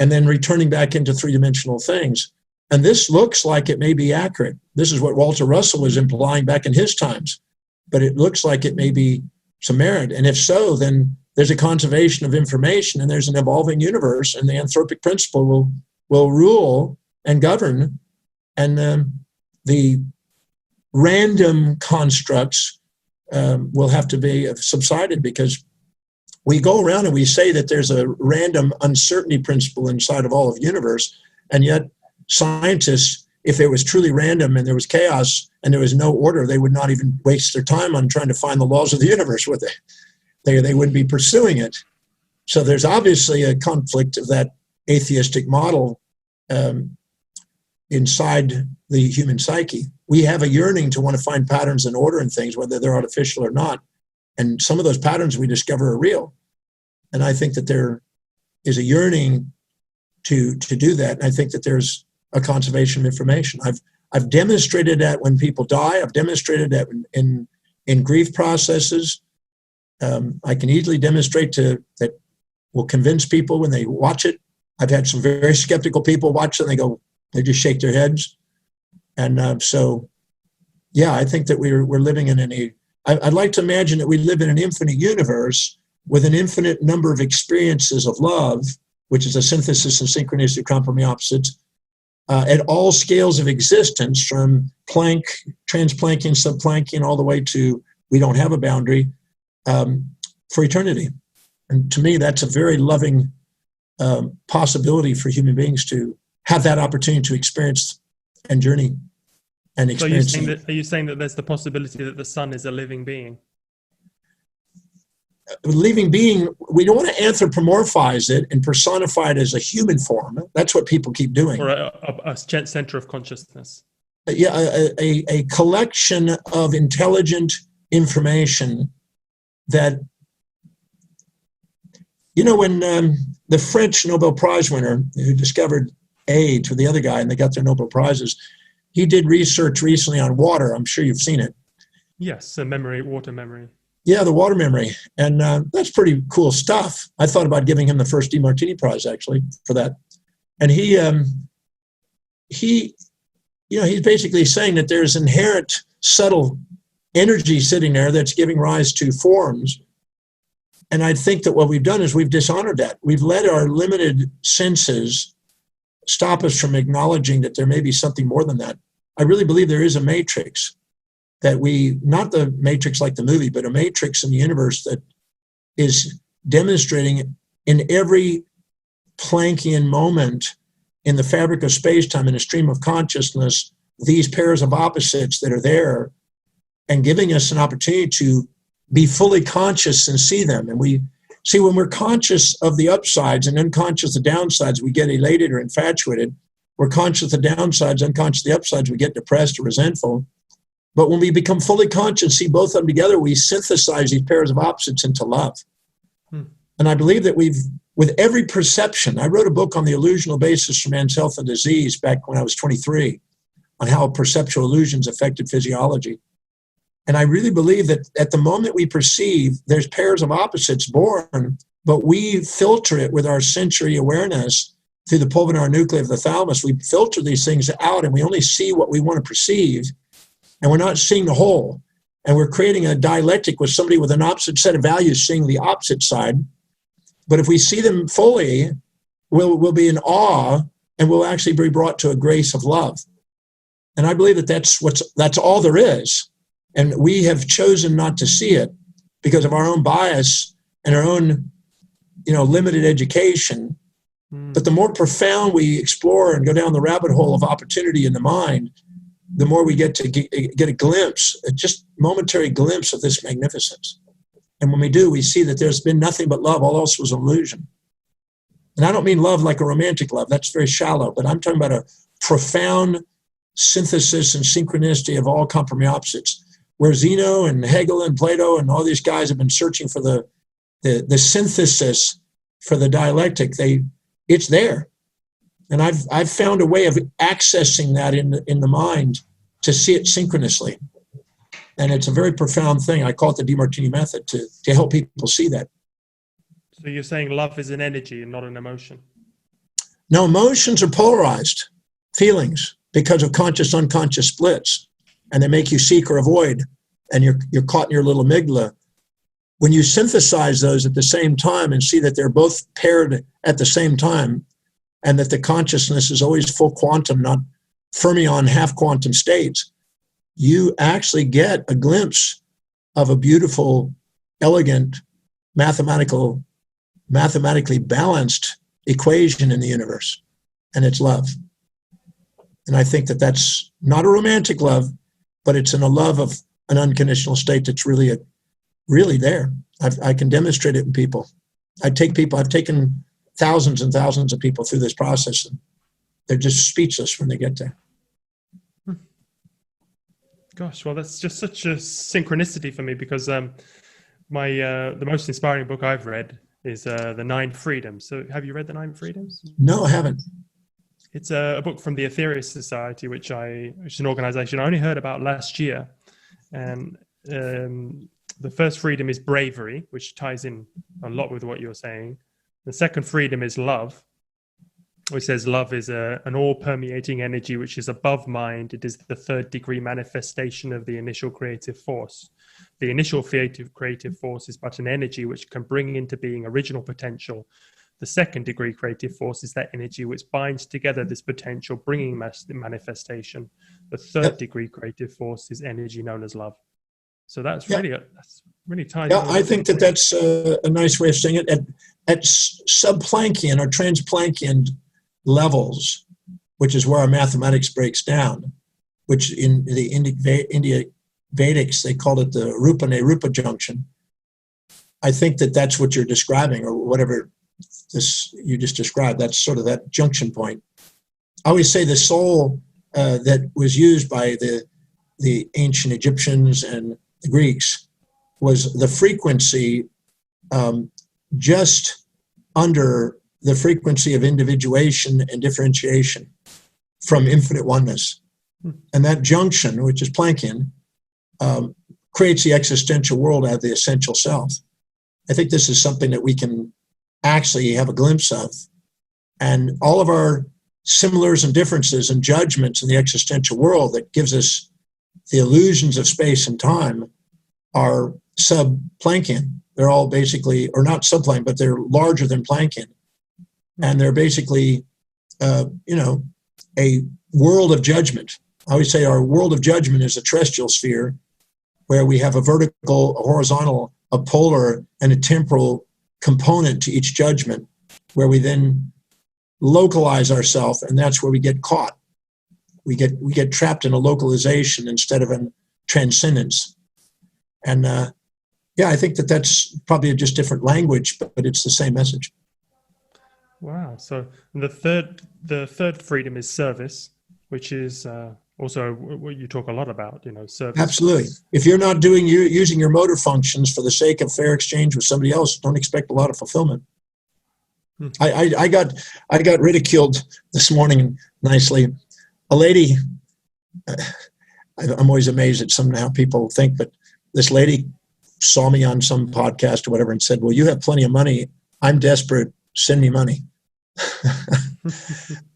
and then returning back into 3-dimensional things. And this looks like it may be accurate. This is what Walter Russell was implying back in his times. But it looks like it may be some merit. And if so, then there's a conservation of information and there's an evolving universe, and the anthropic principle will rule and govern. And the random constructs will have to be subsided, because we go around and we say that there's a random uncertainty principle inside of all of the universe. And yet scientists, if it was truly random and there was chaos and there was no order, they would not even waste their time on trying to find the laws of the universe, would they? They wouldn't be pursuing it. So there's obviously a conflict of that atheistic model inside the human psyche. We have a yearning to want to find patterns and order in things, whether they're artificial or not. And some of those patterns we discover are real. And I think that there is a yearning to do that. And I think that there's a conservation of information. I've demonstrated that when people die. I've demonstrated that in grief processes. I can easily demonstrate that will convince people when they watch it. I've had some very skeptical people watch it and they just shake their heads. And so, yeah, I think that we're living in I'd like to imagine that we live in an infinite universe with an infinite number of experiences of love, which is a synthesis and synchronicity, complementary opposites, at all scales of existence, from Planck, transplanking, subplanking, all the way to we don't have a boundary, for eternity. And to me, that's a very loving possibility for human beings to have that opportunity to experience and journey and experience.
So are you saying that there's the possibility that the sun is a living being?
A living being, we don't want to anthropomorphize it and personify it as a human form. That's what people keep doing.
Or a center of consciousness.
Yeah, a collection of intelligent information that, when the French Nobel Prize winner who discovered AIDS with the other guy and they got their Nobel Prizes, he did research recently on water. I'm sure you've seen it.
Yes, water memory.
Yeah, the water memory. And that's pretty cool stuff. I thought about giving him the first Demartini Prize, actually, for that. And he's basically saying that there's inherent subtle energy sitting there that's giving rise to forms. And I think that what we've done is we've dishonored that. We've let our limited senses stop us from acknowledging that there may be something more than that. I really believe there is a matrix that not the matrix like the movie, but a matrix in the universe that is demonstrating in every Planckian moment in the fabric of space-time, in a stream of consciousness, these pairs of opposites that are there, and giving us an opportunity to be fully conscious and see them. And we see, when we're conscious of the upsides and unconscious of the downsides, we get elated or infatuated. We're conscious of the downsides, unconscious of the upsides. We get depressed or resentful. But when we become fully conscious, see both of them together, we synthesize these pairs of opposites into love. And I believe that with every perception, I wrote a book on the illusional basis for man's health and disease back when I was 23, on how perceptual illusions affected physiology. And I really believe that at the moment we perceive, there's pairs of opposites born, but we filter it with our sensory awareness through the pulvinar nuclei of the thalamus. We filter these things out and we only see what we want to perceive, and we're not seeing the whole. And we're creating a dialectic with somebody with an opposite set of values seeing the opposite side. But if we see them fully, we'll be in awe, and we'll actually be brought to a grace of love. And I believe that that's all there is. And we have chosen not to see it because of our own bias and our own, limited education. But the more profound we explore and go down the rabbit hole of opportunity in the mind, the more we get to get a glimpse, a just momentary glimpse of this magnificence. And when we do, we see that there's been nothing but love. All else was an illusion. And I don't mean love like a romantic love. That's very shallow. But I'm talking about a profound synthesis and synchronicity of all complementary opposites, where Zeno and Hegel and Plato and all these guys have been searching for the synthesis for the dialectic. It's there. And I've found a way of accessing that in the mind to see it synchronously. And it's a very profound thing. I call it the Demartini method to help people see that.
So you're saying love is an energy and not an emotion?
No, emotions are polarized feelings because of conscious-unconscious splits. And they make you seek or avoid. And you're caught in your little amygdala. When you synthesize those at the same time and see that they're both paired at the same time, and that the consciousness is always full quantum, not fermion half quantum states, you actually get a glimpse of a beautiful, elegant, mathematically balanced equation in the universe, and it's love. And I think that that's not a romantic love, but it's in a love of an unconditional state that's really there. I can demonstrate it in people. I've taken thousands and thousands of people through this process, and they're just speechless when they get there.
Gosh, well, that's just such a synchronicity for me, because the most inspiring book I've read is The 9 Freedoms. So have you read The 9 Freedoms?
No, I haven't.
It's a book from the Aetherius Society, which is an organization I only heard about last year. And the first freedom is bravery, which ties in a lot with what you're saying. The second freedom is love, which says love is an all-permeating energy which is above mind. It is the third degree manifestation of the initial creative force. The initial creative force is but an energy which can bring into being original potential. The second degree creative force is that energy which binds together this potential, bringing manifestation. The third degree creative force is energy known as love. So that's really tied.
Yeah, I think that's a nice way of saying it. At sub-Planckian or trans-Planckian levels, which is where our mathematics breaks down, which in the India Vedics, they called it the Rupa-Nerupa junction. I think that's what you're describing, or whatever you just described. That's sort of that junction point. I always say the soul that was used by the ancient Egyptians and the Greeks was the frequency just under the frequency of individuation and differentiation from infinite oneness. And that junction, which is Planckian, creates the existential world out of the essential self. I think this is something that we can actually have a glimpse of. And all of our similars and differences and judgments in the existential world that gives us the illusions of space and time are sub-Planckian. They're all basically, or not sub-Planckian, but they're larger than Planckian. And they're basically, a world of judgment. I always say our world of judgment is a terrestrial sphere where we have a vertical, a horizontal, a polar, and a temporal component to each judgment, where we then localize ourselves, and that's where we get caught. We get trapped in a localization instead of a transcendence. And I think that's probably just different language, but it's the same message.
Wow. So the third freedom is service, which is also what you talk a lot about, service.
Absolutely. If you're not using your motor functions for the sake of fair exchange with somebody else, don't expect a lot of fulfillment.
Hmm.
I got ridiculed this morning nicely. A lady, I'm always amazed at how people think, but this lady saw me on some podcast or whatever and said, well, you have plenty of money. I'm desperate. Send me money.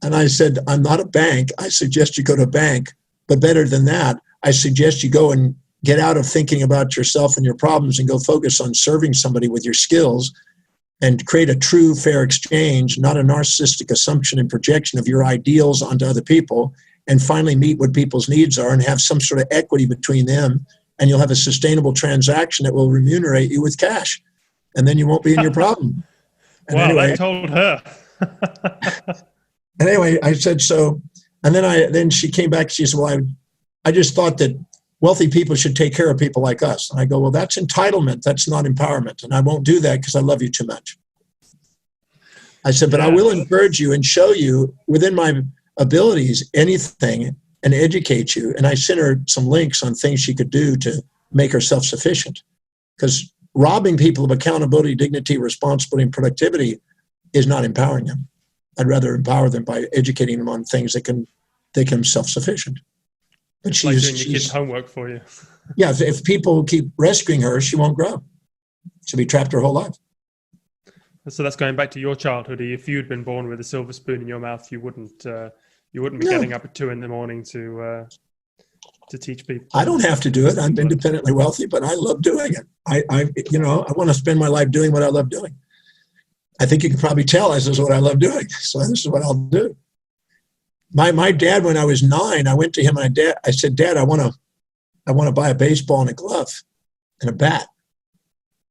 And I said, I'm not a bank. I suggest you go to a bank. But better than that, I suggest you go and get out of thinking about yourself and your problems and go focus on serving somebody with your skills and create a true fair exchange, not a narcissistic assumption and projection of your ideals onto other people, and finally meet what people's needs are and have some sort of equity between them. And you'll have a sustainable transaction that will remunerate you with cash. And then you won't be in your problem. And
wow,
anyway,
that told her.
And anyway, I said, so, and then she came back, she said, well, I just thought that wealthy people should take care of people like us. And I go, well, that's entitlement. That's not empowerment. And I won't do that because I love you too much. I said, but I will encourage you and show you within my abilities anything and educate you. And I sent her some links on things she could do to make her self-sufficient. Because robbing people of accountability, dignity, responsibility, and productivity is not empowering them. I'd rather empower them by educating them on things that can make them self-sufficient. But
it's like doing your kids' homework for you.
Yeah, if people keep rescuing her, she won't grow. She'll be trapped her whole life.
So that's going back to your childhood. If you'd been born with a silver spoon in your mouth, you wouldn't be getting up at 2 a.m. to teach people. I
don't have to do it. I'm independently wealthy, but I love doing it. I want to spend my life doing what I love doing. I think you can probably tell this is what I love doing. So this is what I'll do. My dad, when I was 9, I went to him and I said, Dad, I want to buy a baseball and a glove and a bat.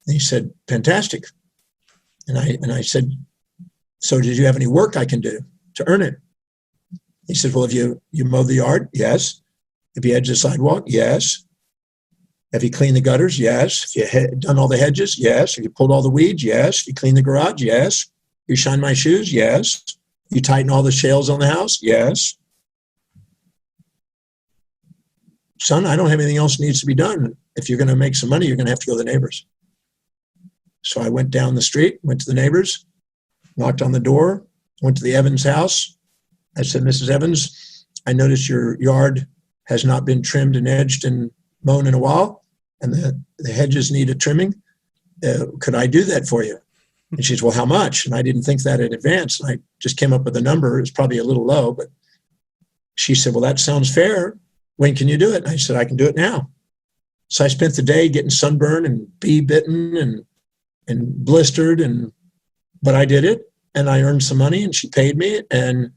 And he said, fantastic. And I said, so did you have any work I can do to earn it? He said, well, if you mowed the yard, yes. If you edged the sidewalk, yes. Have you cleaned the gutters? Yes. If you done all the hedges? Yes. Have you pulled all the weeds? Yes. If you cleaned the garage? Yes. You shine my shoes? Yes. You tighten all the shales on the house? Yes. Son, I don't have anything else needs to be done. If you're going to make some money, you're going to have to go to the neighbors. So I went down the street, went to the neighbors, knocked on the door, went to the Evans house. I said, Mrs. Evans, I noticed your yard has not been trimmed and edged and mown in a while, and the hedges need a trimming. Could I do that for you? And she said, well, how much? And I didn't think that in advance. And I just came up with a number. It's probably a little low, but she said, well, that sounds fair. When can you do it? And I said, I can do it now. So I spent the day getting sunburned and bee bitten and blistered, but I did it, and I earned some money, and she paid me, and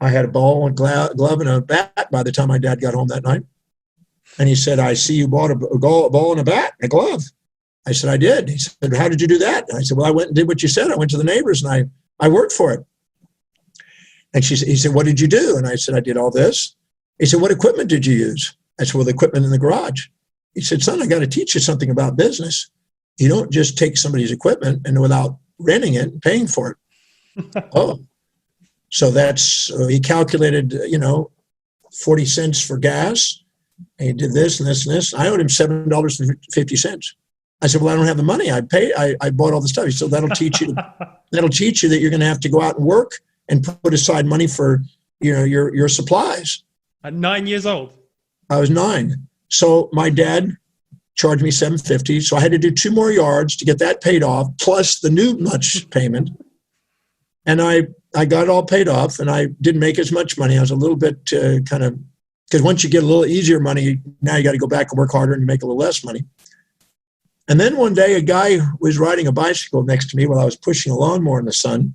I had a ball and glove and a bat by the time my dad got home that night. And he said, I see you bought a ball and a bat and a glove. I said, I did. He said, how did you do that? And I said, well, I went and did what you said. I went to the neighbors and I worked for it. And he said, what did you do? And I said, I did all this. He said, what equipment did you use? I said, well, the equipment in the garage. He said, son, I got to teach you something about business. You don't just take somebody's equipment and without renting it and paying for it. Oh, so he calculated, 40 cents for gas. And he did this and this and this. I owed him $7.50. I said, well, I don't have the money. I bought all the stuff. He said, that'll teach you that you're going to have to go out and work and put aside money for, your supplies.
At 9 years old?
I was 9. So my dad charged me $7.50. So I had to do 2 more yards to get that paid off, plus the new much payment. And I got it all paid off, and I didn't make as much money. I was a little bit because once you get a little easier money, now you got to go back and work harder and make a little less money. And then one day a guy was riding a bicycle next to me while I was pushing a lawnmower in the sun.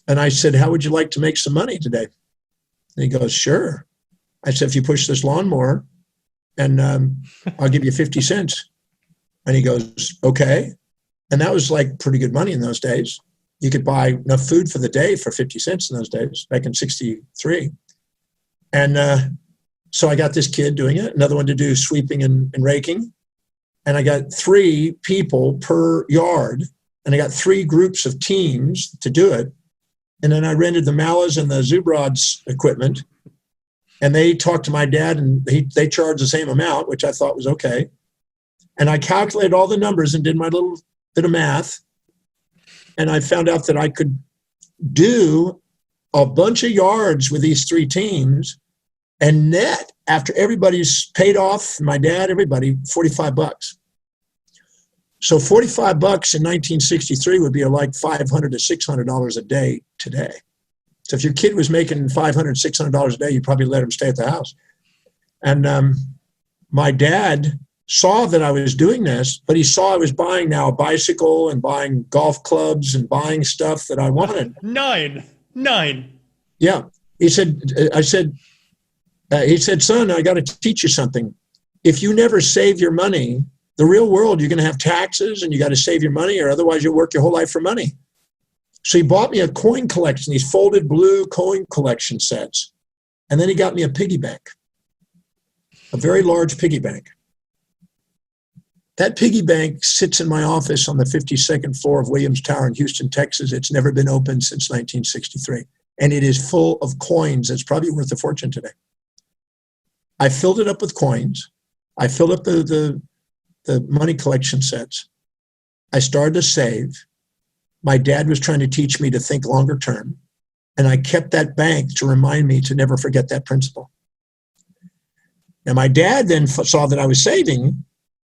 And I said, how would you like to make some money today? And he goes, sure. I said, if you push this lawnmower, and I'll give you 50 cents. And he goes, okay. And that was like pretty good money in those days. You could buy enough food for the day for 50 cents in those days, back in 63. And so I got this kid doing it, another one to do sweeping and raking. And I got 3 people per yard And I got 3 groups of teams to do it. And then I rented the Malas and the Zubrod's equipment. And they talked to my dad, and they charged the same amount, which I thought was okay. And I calculated all the numbers and did my little bit of math. And I found out that I could do a bunch of yards with these 3 teams and net, after everybody's paid off, my dad, everybody, $45. So $45 in 1963 would be like $500 to $600 a day today. So if your kid was making $500, $600 a day, you'd probably let him stay at the house. And my dad saw that I was doing this, but he saw I was buying now a bicycle and buying golf clubs and buying stuff that I wanted.
Nine.
Yeah. He said, son, I got to teach you something. If you never save your money, the real world, you're going to have taxes and you got to save your money, or otherwise you'll work your whole life for money. So he bought me a coin collection, these folded blue coin collection sets. And then he got me a piggy bank, a very large piggy bank. That piggy bank sits in my office on the 52nd floor of Williams Tower in Houston, Texas. It's never been opened since 1963. And it is full of coins. It's probably worth a fortune today. I filled it up with coins. I filled up the money collection sets. I started to save. My dad was trying to teach me to think longer term. And I kept that bank to remind me to never forget that principle. Now, my dad then saw that I was saving.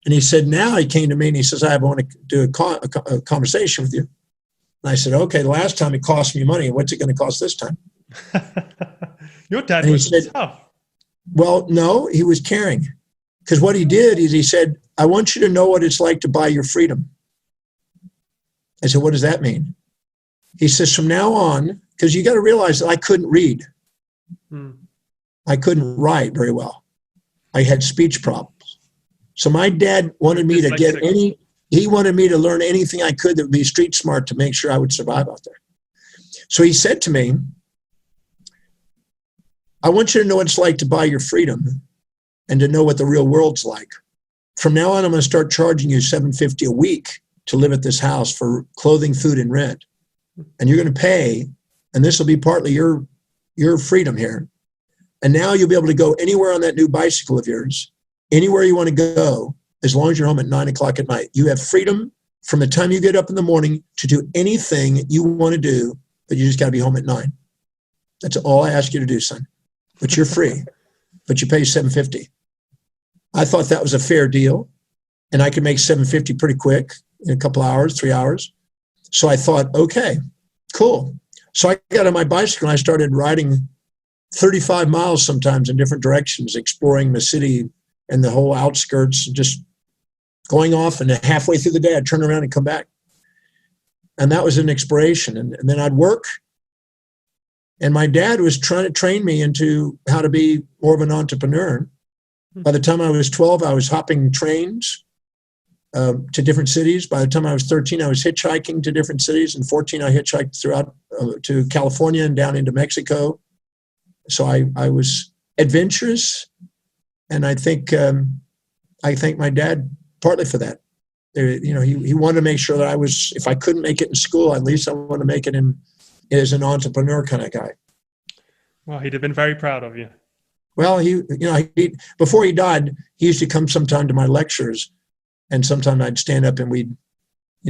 And he said, now he came to me and he says, I want to do a conversation with you. And I said, okay, the last time it cost me money. What's it going to cost this time?
Your dad was tough.
Well, no, he was caring. Because what he did is he said, I want you to know what it's like to buy your freedom. I said, what does that mean? He says, from now on, because you got to realize that I couldn't read. I couldn't write very well. I had speech problems. So my dad wanted me to he wanted me to learn anything I could that would be street smart to make sure I would survive out there. So he said to me, I want you to know what it's like to buy your freedom and to know what the real world's like. From now on, I'm going to start charging you $750 a week to live at this house for clothing, food, and rent. And you're going to pay, and this will be partly your freedom here. And now you'll be able to go anywhere on that new bicycle of yours, anywhere you want to go, as long as you're home at 9 o'clock at night. You have freedom from the time you get up in the morning to do anything you want to do, but you just got to be home at 9. That's all I ask you to do, son. But you're free, but you pay $750. I thought that was a fair deal, and I could make $750 pretty quick in a couple hours, 3 hours. So I thought, okay, cool. So I got on my bicycle and I started riding 35 miles sometimes in different directions, exploring the city and the whole outskirts, just going off, and halfway through the day, I'd turn around and come back. And that was an exploration. And then I'd work. And my dad was trying to train me into how to be more of an entrepreneur. By the time I was 12, I was hopping trains to different cities. By the time I was 13, I was hitchhiking to different cities. And 14, I hitchhiked throughout to California and down into Mexico. So I was adventurous. And I think my dad partly for that. He wanted to make sure that I was, if I couldn't make it in school, at least I wanted to make it as an entrepreneur kind of guy.
Well, he'd have been very proud of you.
Well, he before he died, he used to come sometime to my lectures, and sometimes I'd stand up and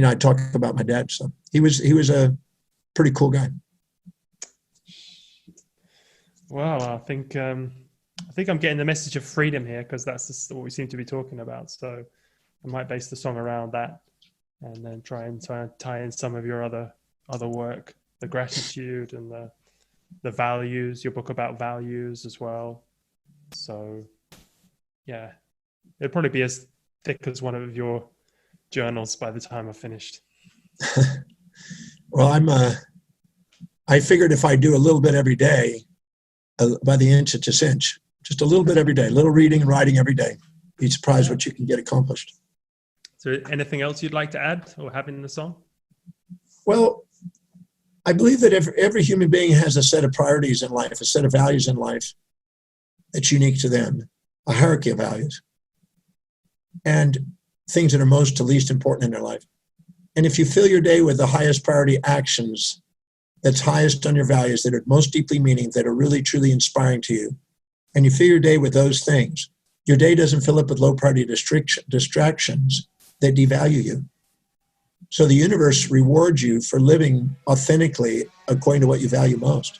I'd talk about my dad. So he was a pretty cool guy.
Well, I think I'm getting the message of freedom here, because that's just what we seem to be talking about. So I might base the song around that, and then try and tie in some of your other work, the gratitude and the values, your book about values as well. So yeah, it'd probably be as thick as one of your journals by the time I finished.
Well, I figured if I do a little bit every day, by the inch it's a cinch. Just a little bit every day, a little reading and writing every day. Be surprised what you can get accomplished.
Is there anything else you'd like to add or have in the song?
Well, I believe that every human being has a set of priorities in life, a set of values in life that's unique to them, a hierarchy of values, and things that are most to least important in their life. And if you fill your day with the highest priority actions, that's highest on your values, that are most deeply meaning, that are really, truly inspiring to you, and you fill your day with those things, your day doesn't fill up with low priority distractions that devalue you. So the universe rewards you for living authentically according to what you value most.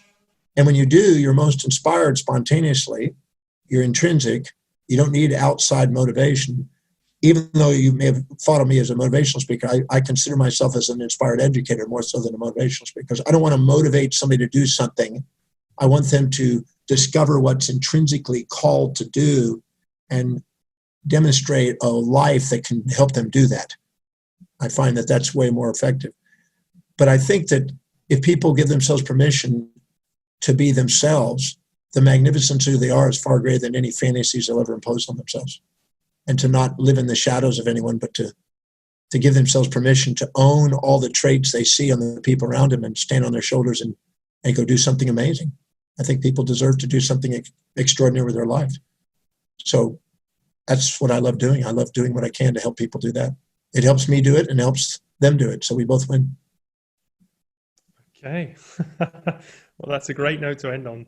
And when you do, you're most inspired spontaneously, you're intrinsic, you don't need outside motivation. Even though you may have thought of me as a motivational speaker, I consider myself as an inspired educator more so than a motivational speaker, because I don't want to motivate somebody to do something. I want them to discover what's intrinsically called to do and demonstrate a life that can help them do that. I find that that's way more effective. But I think that if people give themselves permission to be themselves, the magnificence of who they are is far greater than any fantasies they'll ever impose on themselves. And to not live in the shadows of anyone, but to give themselves permission to own all the traits they see on the people around them and stand on their shoulders and go do something amazing. I think people deserve to do something extraordinary with their life. So that's what I love doing. I love doing what I can to help people do that. It helps me do it and helps them do it. So we both win.
Okay. Well, that's a great note to end on.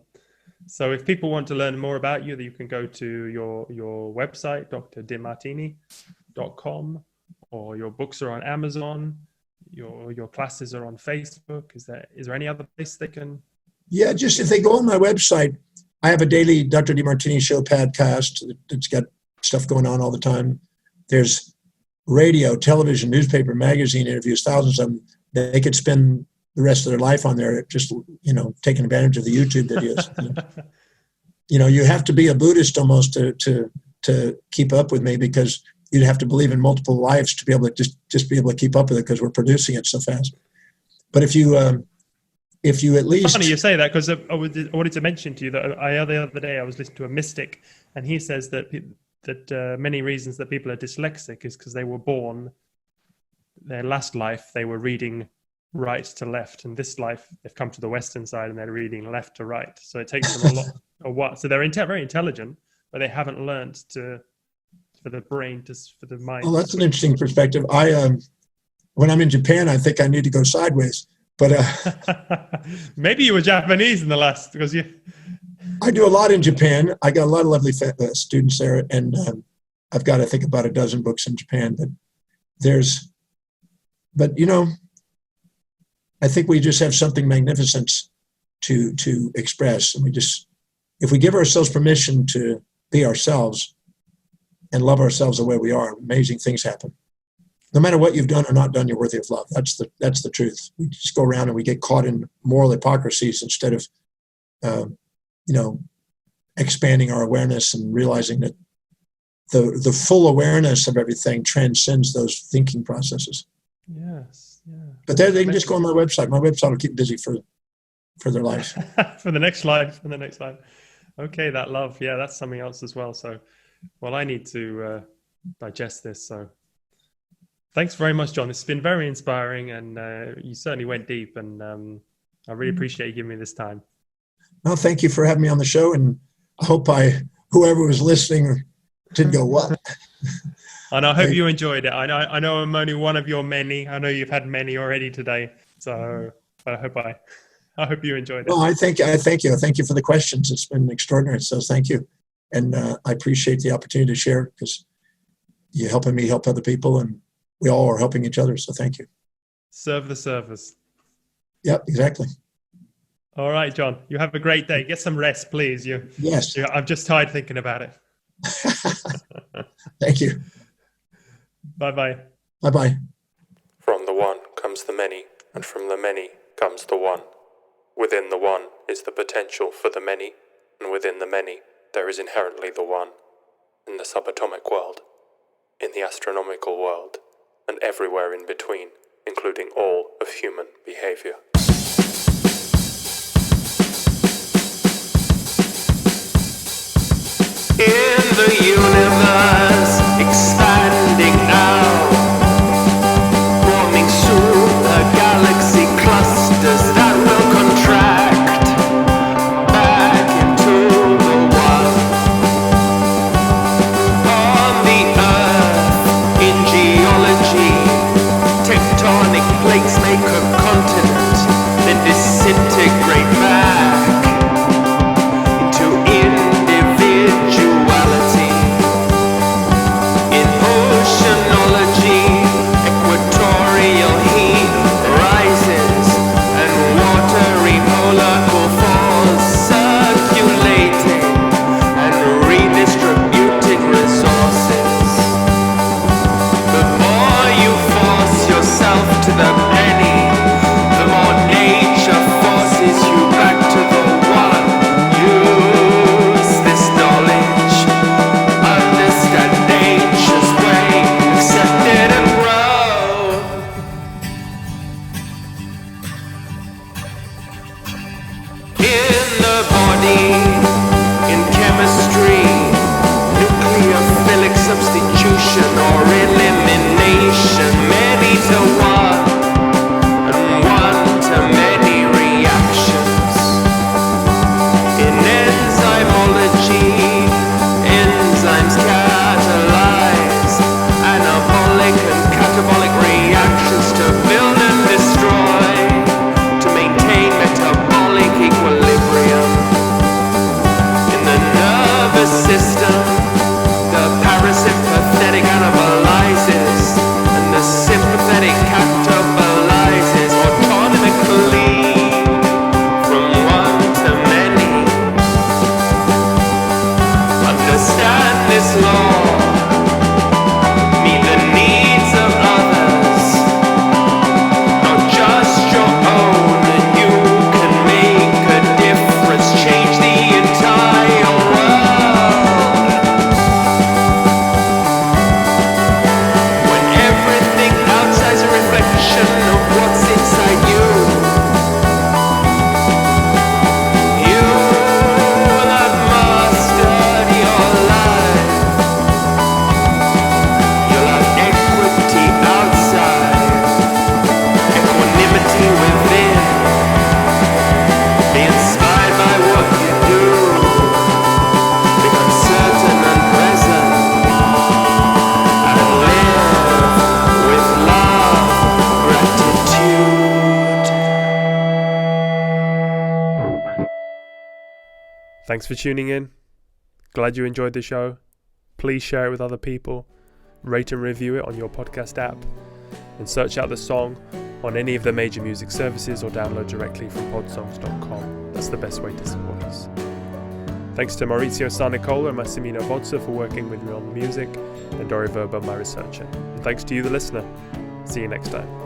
So if people want to learn more about you, you can go to your website, drdemartini.com, or your books are on Amazon, your classes are on Facebook. Is there any other place they can?
Yeah, just if they go on my website, I have a daily Dr. Demartini show podcast. It's got stuff going on all the time. There's radio, television, newspaper, magazine interviews, thousands of them. They could spend the rest of their life on there, just, taking advantage of the YouTube videos. You have to be a Buddhist almost to keep up with me, because you'd have to believe in multiple lives to be able to just be able to keep up with it, because we're producing it so fast. But if you at least...
Funny you say that, because I wanted to mention to you that the other day I was listening to a mystic, and he says that many reasons that people are dyslexic is because they were born, their last life, they were reading right to left, and this life they've come to the Western side and they're reading left to right. So it takes them a while. So they're very intelligent, but they haven't learned for the mind.
Well, that's an interesting perspective. When I'm in Japan, I think I need to go sideways. But
maybe you were Japanese in the last, because
I do a lot in Japan. I got a lot of lovely students there, and I've got, I think, about a dozen books in Japan. But I think we just have something magnificent to express, and if we give ourselves permission to be ourselves and love ourselves the way we are, amazing things happen. No matter what you've done or not done, you're worthy of love. That's the truth. We just go around and we get caught in moral hypocrisies instead of, expanding our awareness and realizing that the full awareness of everything transcends those thinking processes.
Yes. Yeah.
But they can just go on my website. My website will keep busy for their lives.
For the next life. Okay, that love. Yeah, that's something else as well. So, I need to digest this. So thanks very much, John. It's been very inspiring, and you certainly went deep, and I really appreciate you giving me this time.
Well, thank you for having me on the show, and I hope whoever was listening didn't go, what?
And I hope you enjoyed it. I know I'm only one of your many. I know you've had many already today. So I hope you enjoyed it.
Well, I thank you. Thank you for the questions. It's been extraordinary. So thank you. And I appreciate the opportunity to share, because you're helping me help other people, and we all are helping each other. So thank you.
Serve the servers.
Yep, exactly.
All right, John, you have a great day. Get some rest, please.
Yes.
I'm just tired thinking about it.
Thank you.
Bye-bye.
Bye-bye.
From the one comes the many, and from the many comes the one. Within the one is the potential for the many, and within the many there is inherently the one. In the subatomic world, in the astronomical world, and everywhere in between, including all of human behavior. In the universe, expanding now, forming super galaxy clusters that will contract back into the one. On the earth, in geology, tectonic Thanks for tuning in. Glad you enjoyed the show. Please share it with other people. Rate and review it on your podcast app. And search out the song on any of the major music services or download directly from podsongs.com. That's the best way to support us. Thanks to Maurizio Sarnicola and Massimino Bozza for working with me on the music, and Dori Verba, my researcher. And thanks to you, the listener. See you next time.